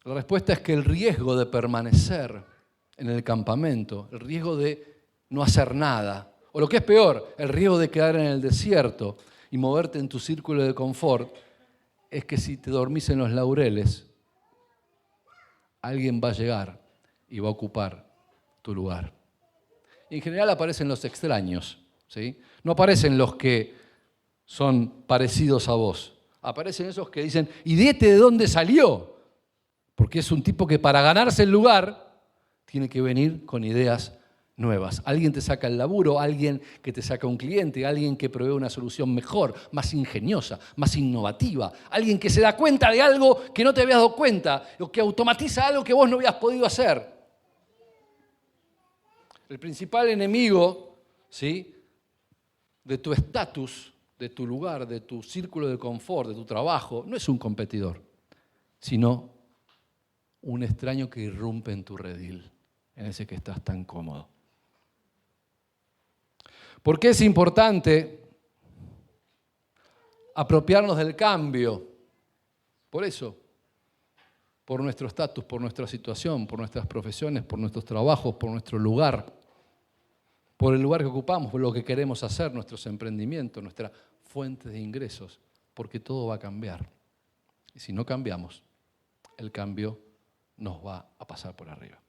La respuesta es que el riesgo de permanecer en el campamento, el riesgo de no hacer nada, o lo que es peor, el riesgo de quedar en el desierto y moverte en tu círculo de confort, es que si te dormís en los laureles, alguien va a llegar y va a ocupar tu lugar. Y en general aparecen los extraños, ¿sí? No aparecen los que son parecidos a vos. Aparecen esos que dicen, ¿y de dónde salió? Porque es un tipo que para ganarse el lugar tiene que venir con ideas nuevas. Alguien te saca el laburo, alguien que te saca un cliente, alguien que provee una solución mejor, más ingeniosa, más innovativa, alguien que se da cuenta de algo que no te habías dado cuenta, o que automatiza algo que vos no habías podido hacer. El principal enemigo, ¿sí?, de tu estatus, de tu lugar, de tu círculo de confort, de tu trabajo, no es un competidor, sino un extraño que irrumpe en tu redil, en ese que estás tan cómodo. ¿Por qué es importante apropiarnos del cambio? Por eso, por nuestro estatus, por nuestra situación, por nuestras profesiones, por nuestros trabajos, por nuestro lugar, por el lugar que ocupamos, por lo que queremos hacer, nuestros emprendimientos, nuestra fuente de ingresos, porque todo va a cambiar. Y si no cambiamos, el cambio nos va a pasar por arriba.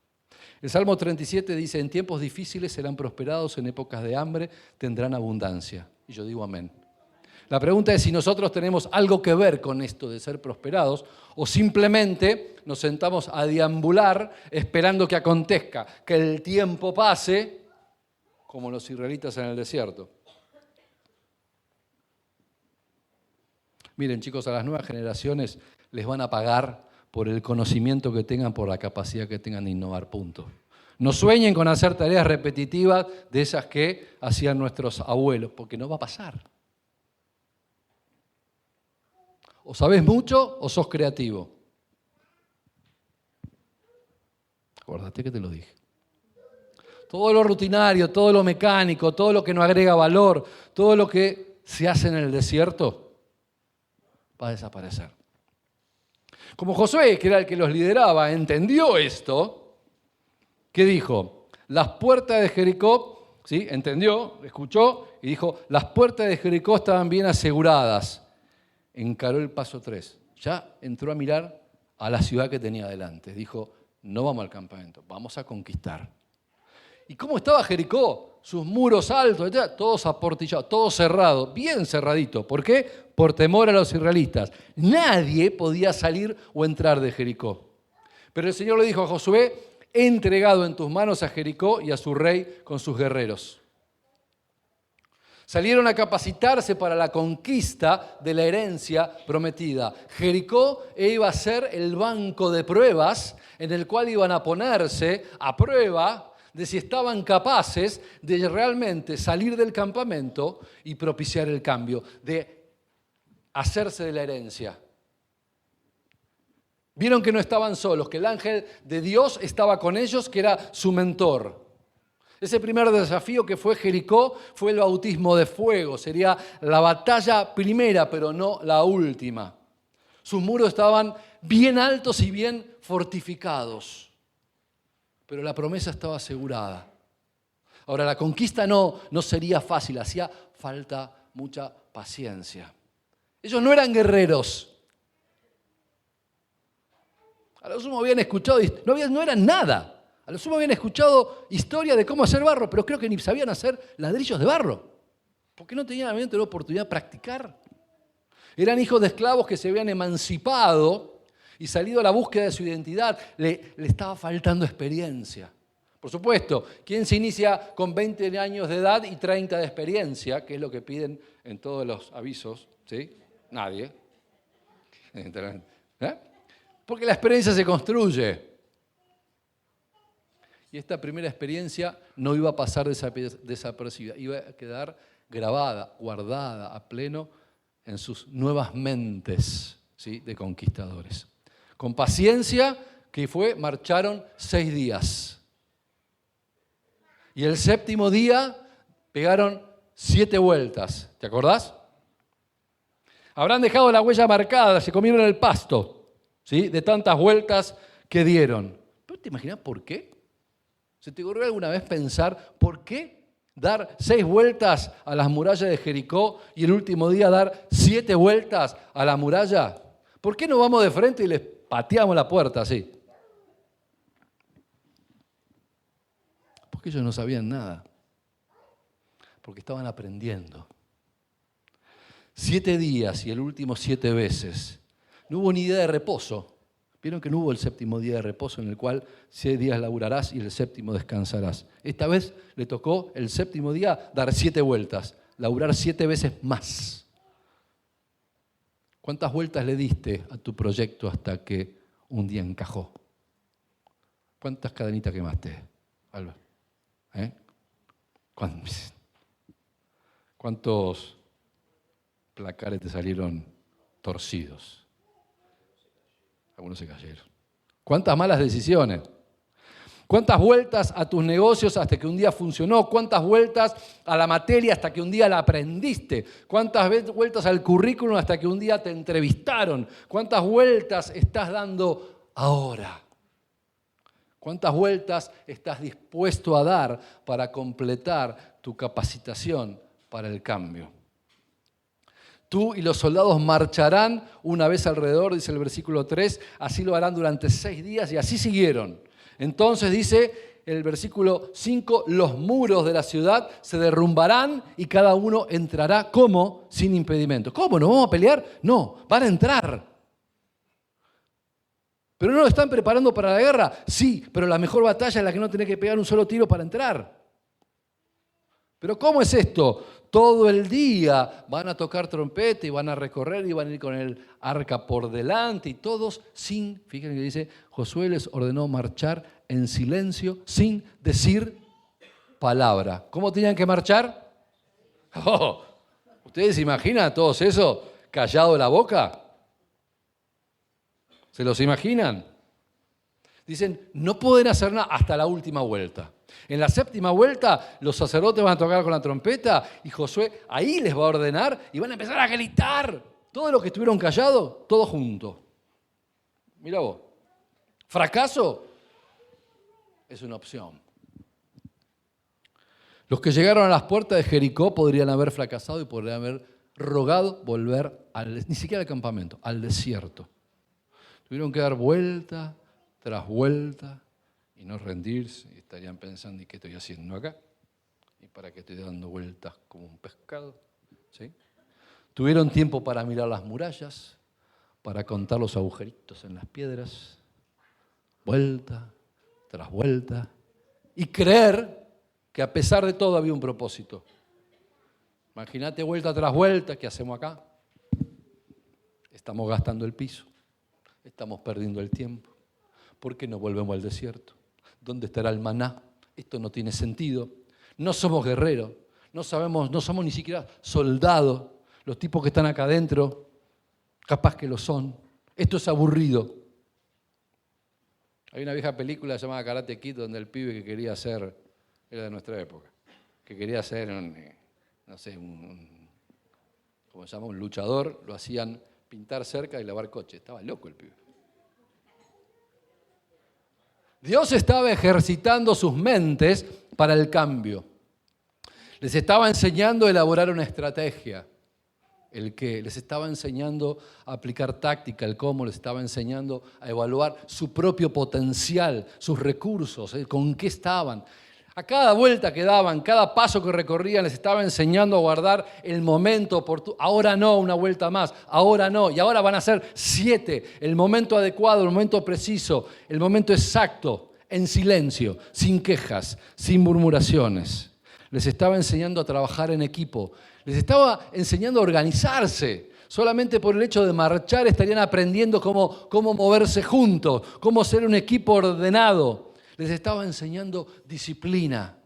El Salmo 37 dice, en tiempos difíciles serán prosperados, en épocas de hambre tendrán abundancia. Y yo digo amén. La pregunta es si nosotros tenemos algo que ver con esto de ser prosperados o simplemente nos sentamos a deambular esperando que acontezca, que el tiempo pase, como los israelitas en el desierto. Miren, chicos, a las nuevas generaciones les van a pagar por el conocimiento que tengan, por la capacidad que tengan de innovar, punto. No sueñen con hacer tareas repetitivas de esas que hacían nuestros abuelos, porque no va a pasar. O sabés mucho o sos creativo. Acuérdate que te lo dije. Todo lo rutinario, todo lo mecánico, todo lo que no agrega valor, todo lo que se hace en el desierto, va a desaparecer. Como Josué, que era el que los lideraba, entendió esto, ¿qué dijo? Las puertas de Jericó, ¿sí?, entendió, escuchó y dijo, las puertas de Jericó estaban bien aseguradas. Encaró el paso 3. Ya entró a mirar a la ciudad que tenía delante. Dijo, no vamos al campamento, vamos a conquistar. ¿Y cómo estaba Jericó? Sus muros altos, todos aportillados, todo cerrado, bien cerradito. ¿Por qué? Por temor a los israelitas. Nadie podía salir o entrar de Jericó. Pero el Señor le dijo a Josué, he entregado en tus manos a Jericó y a su rey con sus guerreros. Salieron a capacitarse para la conquista de la herencia prometida. Jericó iba a ser el banco de pruebas en el cual iban a ponerse a prueba de si estaban capaces de realmente salir del campamento y propiciar el cambio, de hacerse de la herencia. Vieron que no estaban solos, que el ángel de Dios estaba con ellos, que era su mentor. Ese primer desafío que fue Jericó fue el bautismo de fuego, sería la batalla primera, pero no la última. Sus muros estaban bien altos y bien fortificados, pero la promesa estaba asegurada. Ahora, la conquista no sería fácil, hacía falta mucha paciencia. Ellos no eran guerreros. A lo sumo habían escuchado, no eran nada. A lo sumo habían escuchado historia de cómo hacer barro, pero creo que ni sabían hacer ladrillos de barro, porque no tenían la oportunidad de practicar. Eran hijos de esclavos que se habían emancipado y salido a la búsqueda de su identidad. Le estaba faltando experiencia. Por supuesto, ¿quién se inicia con 20 años de edad y 30 de experiencia? Que es lo que piden en todos los avisos, ¿sí? Nadie. Porque la experiencia se construye. Y esta primera experiencia no iba a pasar desapercibida, iba a quedar grabada, guardada a pleno en sus nuevas mentes, ¿sí?, de conquistadores. Con paciencia, marcharon 6 días. Y el 7º día pegaron 7 vueltas. ¿Te acordás? Habrán dejado la huella marcada, se comieron el pasto, ¿sí?, de tantas vueltas que dieron. ¿Pero te imaginas por qué? ¿Se te ocurrió alguna vez pensar por qué dar 6 vueltas a las murallas de Jericó y el último día dar 7 vueltas a la muralla? ¿Por qué no vamos de frente y les pateamos la puerta así? Porque ellos no sabían nada. Porque estaban aprendiendo. 7 días y el último 7 veces. No hubo ni idea de reposo, Vieron que no hubo el séptimo día de reposo en el cual 6 días laburarás y el séptimo descansarás. Esta vez le tocó el séptimo día dar 7 vueltas, laburar 7 veces más. ¿Cuántas vueltas le diste a tu proyecto hasta que un día encajó? ¿Cuántas cadenitas quemaste, Albert? ¿Cuántos placares te salieron torcidos? Algunos se cayeron. ¿Cuántas malas decisiones? ¿Cuántas vueltas a tus negocios hasta que un día funcionó? ¿Cuántas vueltas a la materia hasta que un día la aprendiste? ¿Cuántas vueltas al currículum hasta que un día te entrevistaron? ¿Cuántas vueltas estás dando ahora? ¿Cuántas vueltas estás dispuesto a dar para completar tu capacitación para el cambio? Tú y los soldados marcharán una vez alrededor, dice el versículo 3, así lo harán durante 6 días y así siguieron. Entonces dice el versículo 5, los muros de la ciudad se derrumbarán y cada uno entrará, ¿cómo? Sin impedimento. ¿Cómo? ¿No vamos a pelear? No, van a entrar. ¿Pero no lo están preparando para la guerra? Sí, pero la mejor batalla es la que no tiene que pegar un solo tiro para entrar. ¿Pero cómo es esto? Todo el día van a tocar trompeta y van a recorrer y van a ir con el arca por delante y todos fíjense que dice, Josué les ordenó marchar en silencio sin decir palabra. ¿Cómo tenían que marchar? Oh, ¿ustedes se imaginan a todos eso callado la boca? ¿Se los imaginan? Dicen, no pueden hacer nada hasta la última vuelta. En la 7ª vuelta, los sacerdotes van a tocar con la trompeta y Josué ahí les va a ordenar y van a empezar a gritar. Todos los que estuvieron callados, todos juntos. Mira vos. ¿Fracaso? Es una opción. Los que llegaron a las puertas de Jericó podrían haber fracasado y podrían haber rogado volver ni siquiera al campamento, al desierto. Tuvieron que dar vuelta tras vuelta y no rendirse, y estarían pensando, ¿y qué estoy haciendo acá? ¿Y para qué estoy dando vueltas como un pescado? ¿Sí? Tuvieron tiempo para mirar las murallas, para contar los agujeritos en las piedras, vuelta tras vuelta, y creer que a pesar de todo había un propósito. Imagínate vuelta tras vuelta, ¿qué hacemos acá? Estamos gastando el piso, estamos perdiendo el tiempo. ¿Por qué no volvemos al desierto? ¿Dónde estará el maná? Esto no tiene sentido. No somos guerreros, no somos ni siquiera soldados. Los tipos que están acá adentro, capaz que lo son. Esto es aburrido. Hay una vieja película llamada Karate Kid donde el pibe que quería ser, era de nuestra época, que quería ser ¿cómo se llama? Un luchador, lo hacían pintar cerca y lavar coche. Estaba loco el pibe. Dios estaba ejercitando sus mentes para el cambio. Les estaba enseñando a elaborar una estrategia. El qué, les estaba enseñando a aplicar táctica, el cómo, les estaba enseñando a evaluar su propio potencial, sus recursos, con qué estaban. A cada vuelta que daban, cada paso que recorrían, les estaba enseñando a guardar el momento oportuno. Ahora no, una vuelta más. Ahora no. Y ahora van a ser 7. El momento adecuado, el momento preciso, el momento exacto, en silencio, sin quejas, sin murmuraciones. Les estaba enseñando a trabajar en equipo. Les estaba enseñando a organizarse. Solamente por el hecho de marchar estarían aprendiendo cómo moverse juntos, cómo ser un equipo ordenado. Les estaba enseñando disciplina.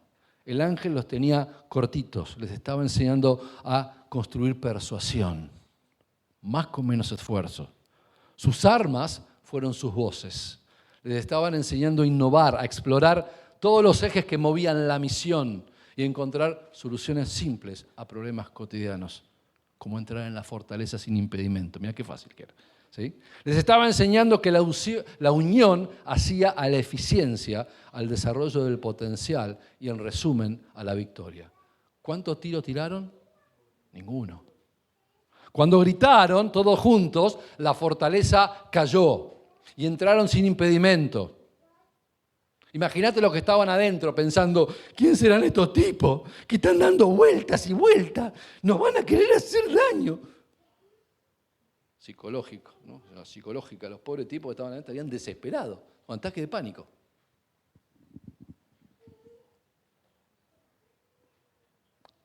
El ángel los tenía cortitos. Les estaba enseñando a construir persuasión. Más con menos esfuerzo. Sus armas fueron sus voces. Les estaban enseñando a innovar, a explorar todos los ejes que movían la misión y encontrar soluciones simples a problemas cotidianos. Como entrar en la fortaleza sin impedimento. Mira qué fácil que era. ¿Sí? Les estaba enseñando que la unión hacía a la eficiencia, al desarrollo del potencial y, en resumen, a la victoria. ¿Cuántos tiros tiraron? Ninguno. Cuando gritaron todos juntos, la fortaleza cayó y entraron sin impedimento. Imagínate los que estaban adentro pensando, ¿quién serán estos tipos que están dando vueltas y vueltas? Nos van a querer hacer daño. psicológico, ¿no? La psicológica. Los pobres tipos que estaban ahí estarían desesperados, con ataque de pánico.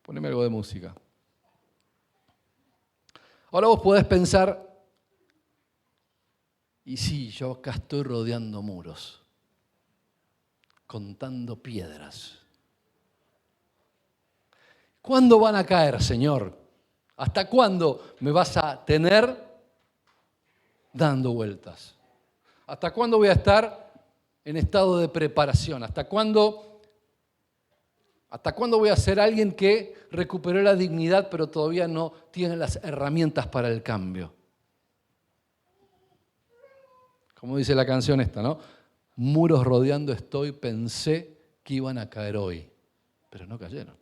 Poneme algo de música. Ahora vos podés pensar, y sí, yo acá estoy rodeando muros, contando piedras. ¿Cuándo van a caer, Señor? ¿Hasta cuándo me vas a tener dando vueltas? ¿Hasta cuándo voy a estar en estado de preparación? ¿Hasta cuándo voy a ser alguien que recuperó la dignidad pero todavía no tiene las herramientas para el cambio? Como dice la canción esta, ¿no? Muros rodeando estoy, pensé que iban a caer hoy, pero no cayeron.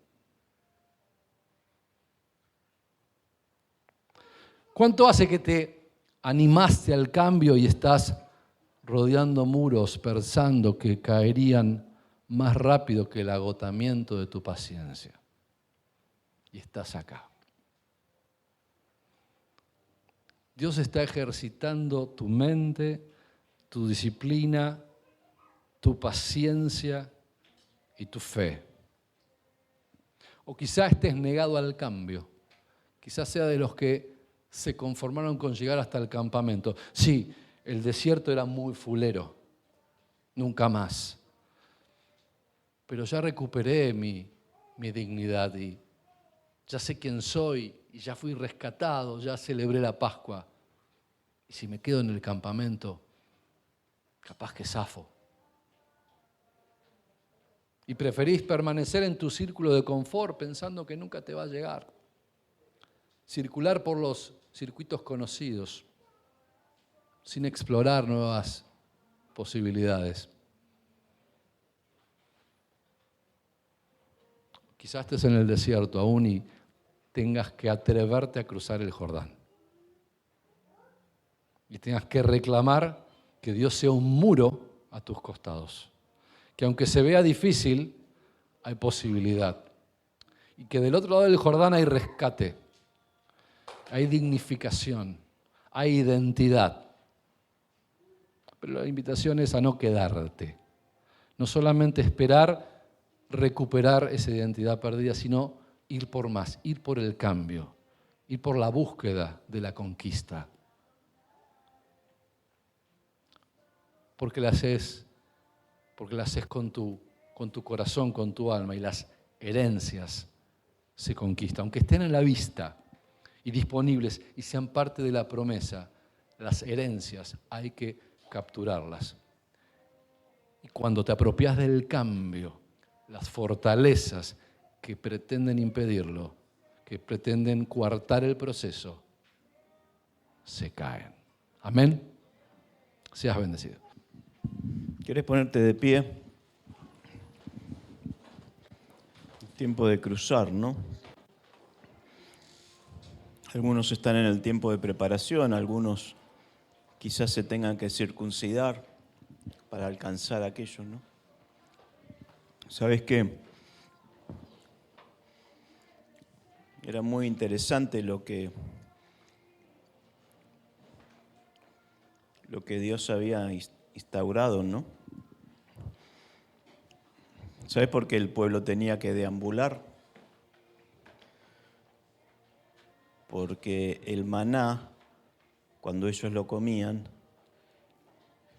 ¿Cuánto hace que te animaste al cambio y estás rodeando muros, pensando que caerían más rápido que el agotamiento de tu paciencia? Y estás acá. Dios está ejercitando tu mente, tu disciplina, tu paciencia y tu fe. O quizás estés negado al cambio. Quizás sea de los que se conformaron con llegar hasta el campamento. Sí, el desierto era muy fulero, nunca más. Pero ya recuperé mi dignidad y ya sé quién soy y ya fui rescatado, ya celebré la Pascua. Y si me quedo en el campamento, capaz que zafo. Y preferís permanecer en tu círculo de confort pensando que nunca te va a llegar. Circular por los circuitos conocidos, sin explorar nuevas posibilidades. Quizás estés en el desierto aún y tengas que atreverte a cruzar el Jordán. Y tengas que reclamar que Dios sea un muro a tus costados. Que aunque se vea difícil, hay posibilidad. Y que del otro lado del Jordán hay rescate, hay dignificación, hay identidad. Pero la invitación es a no quedarte. No solamente esperar recuperar esa identidad perdida, sino ir por más, ir por el cambio, ir por la búsqueda de la conquista. Porque la haces con tu corazón, con tu alma, y las herencias se conquistan. Aunque estén a la vista y disponibles y sean parte de la promesa, las herencias hay que capturarlas. Y cuando te apropias del cambio, las fortalezas que pretenden impedirlo, que pretenden coartar el proceso, se caen. Amén. Seas bendecido. ¿Quieres ponerte de pie? Tiempo de cruzar, ¿no? Algunos están en el tiempo de preparación, algunos quizás se tengan que circuncidar para alcanzar aquello, ¿no? ¿Sabes qué? Era muy interesante lo que Dios había instaurado, ¿no? ¿Sabes por qué el pueblo tenía que deambular? Porque el maná, cuando ellos lo comían,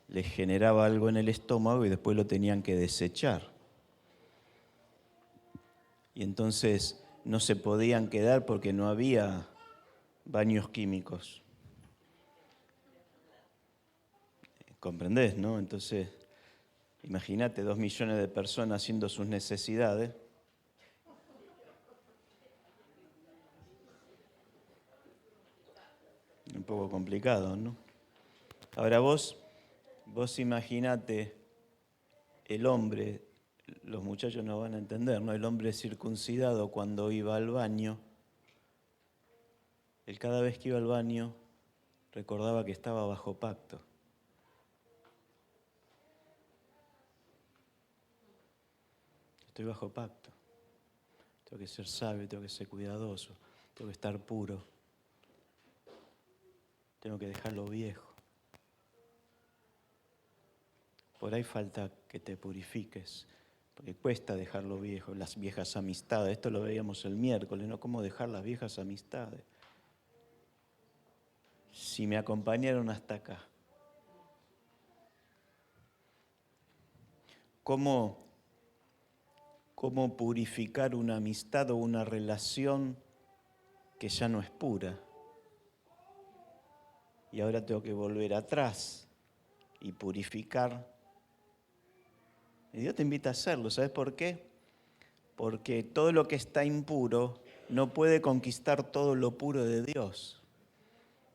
les generaba algo en el estómago y después lo tenían que desechar. Y entonces no se podían quedar porque no había baños químicos. ¿Comprendés, no? Entonces, imagínate 2 millones de personas haciendo sus necesidades. Un poco complicado, ¿no? Ahora vos imaginate el hombre, los muchachos no van a entender, ¿no? El hombre circuncidado cuando iba al baño, él cada vez que iba al baño recordaba que estaba bajo pacto. Estoy bajo pacto. Tengo que ser sabio, tengo que ser cuidadoso, tengo que estar puro. tengo que dejar lo viejo. Por ahí falta que te purifiques, porque cuesta dejar lo viejo, las viejas amistades. Esto lo veíamos el miércoles, ¿no? ¿Cómo dejar las viejas amistades? Si me acompañaron hasta acá. ¿Cómo purificar una amistad o una relación que ya no es pura? Y ahora tengo que volver atrás y purificar. Y Dios te invita a hacerlo, ¿sabes por qué? Porque todo lo que está impuro no puede conquistar todo lo puro de Dios.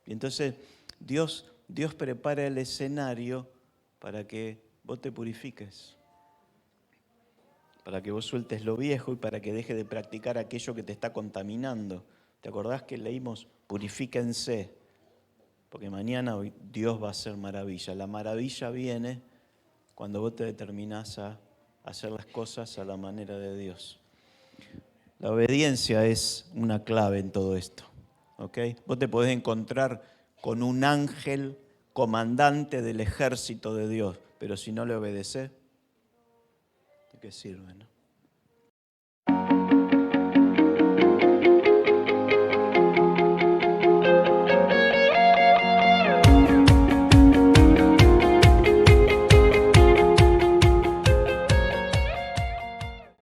Y entonces Dios prepara el escenario para que vos te purifiques, para que vos sueltes lo viejo y para que dejes de practicar aquello que te está contaminando. ¿Te acordás que leímos? Purifíquense, porque mañana Dios va a hacer maravilla. La maravilla viene cuando vos te determinás a hacer las cosas a la manera de Dios. La obediencia es una clave en todo esto, ¿ok? Vos te podés encontrar con un ángel comandante del ejército de Dios, pero si no le obedeces, ¿de qué sirve, no?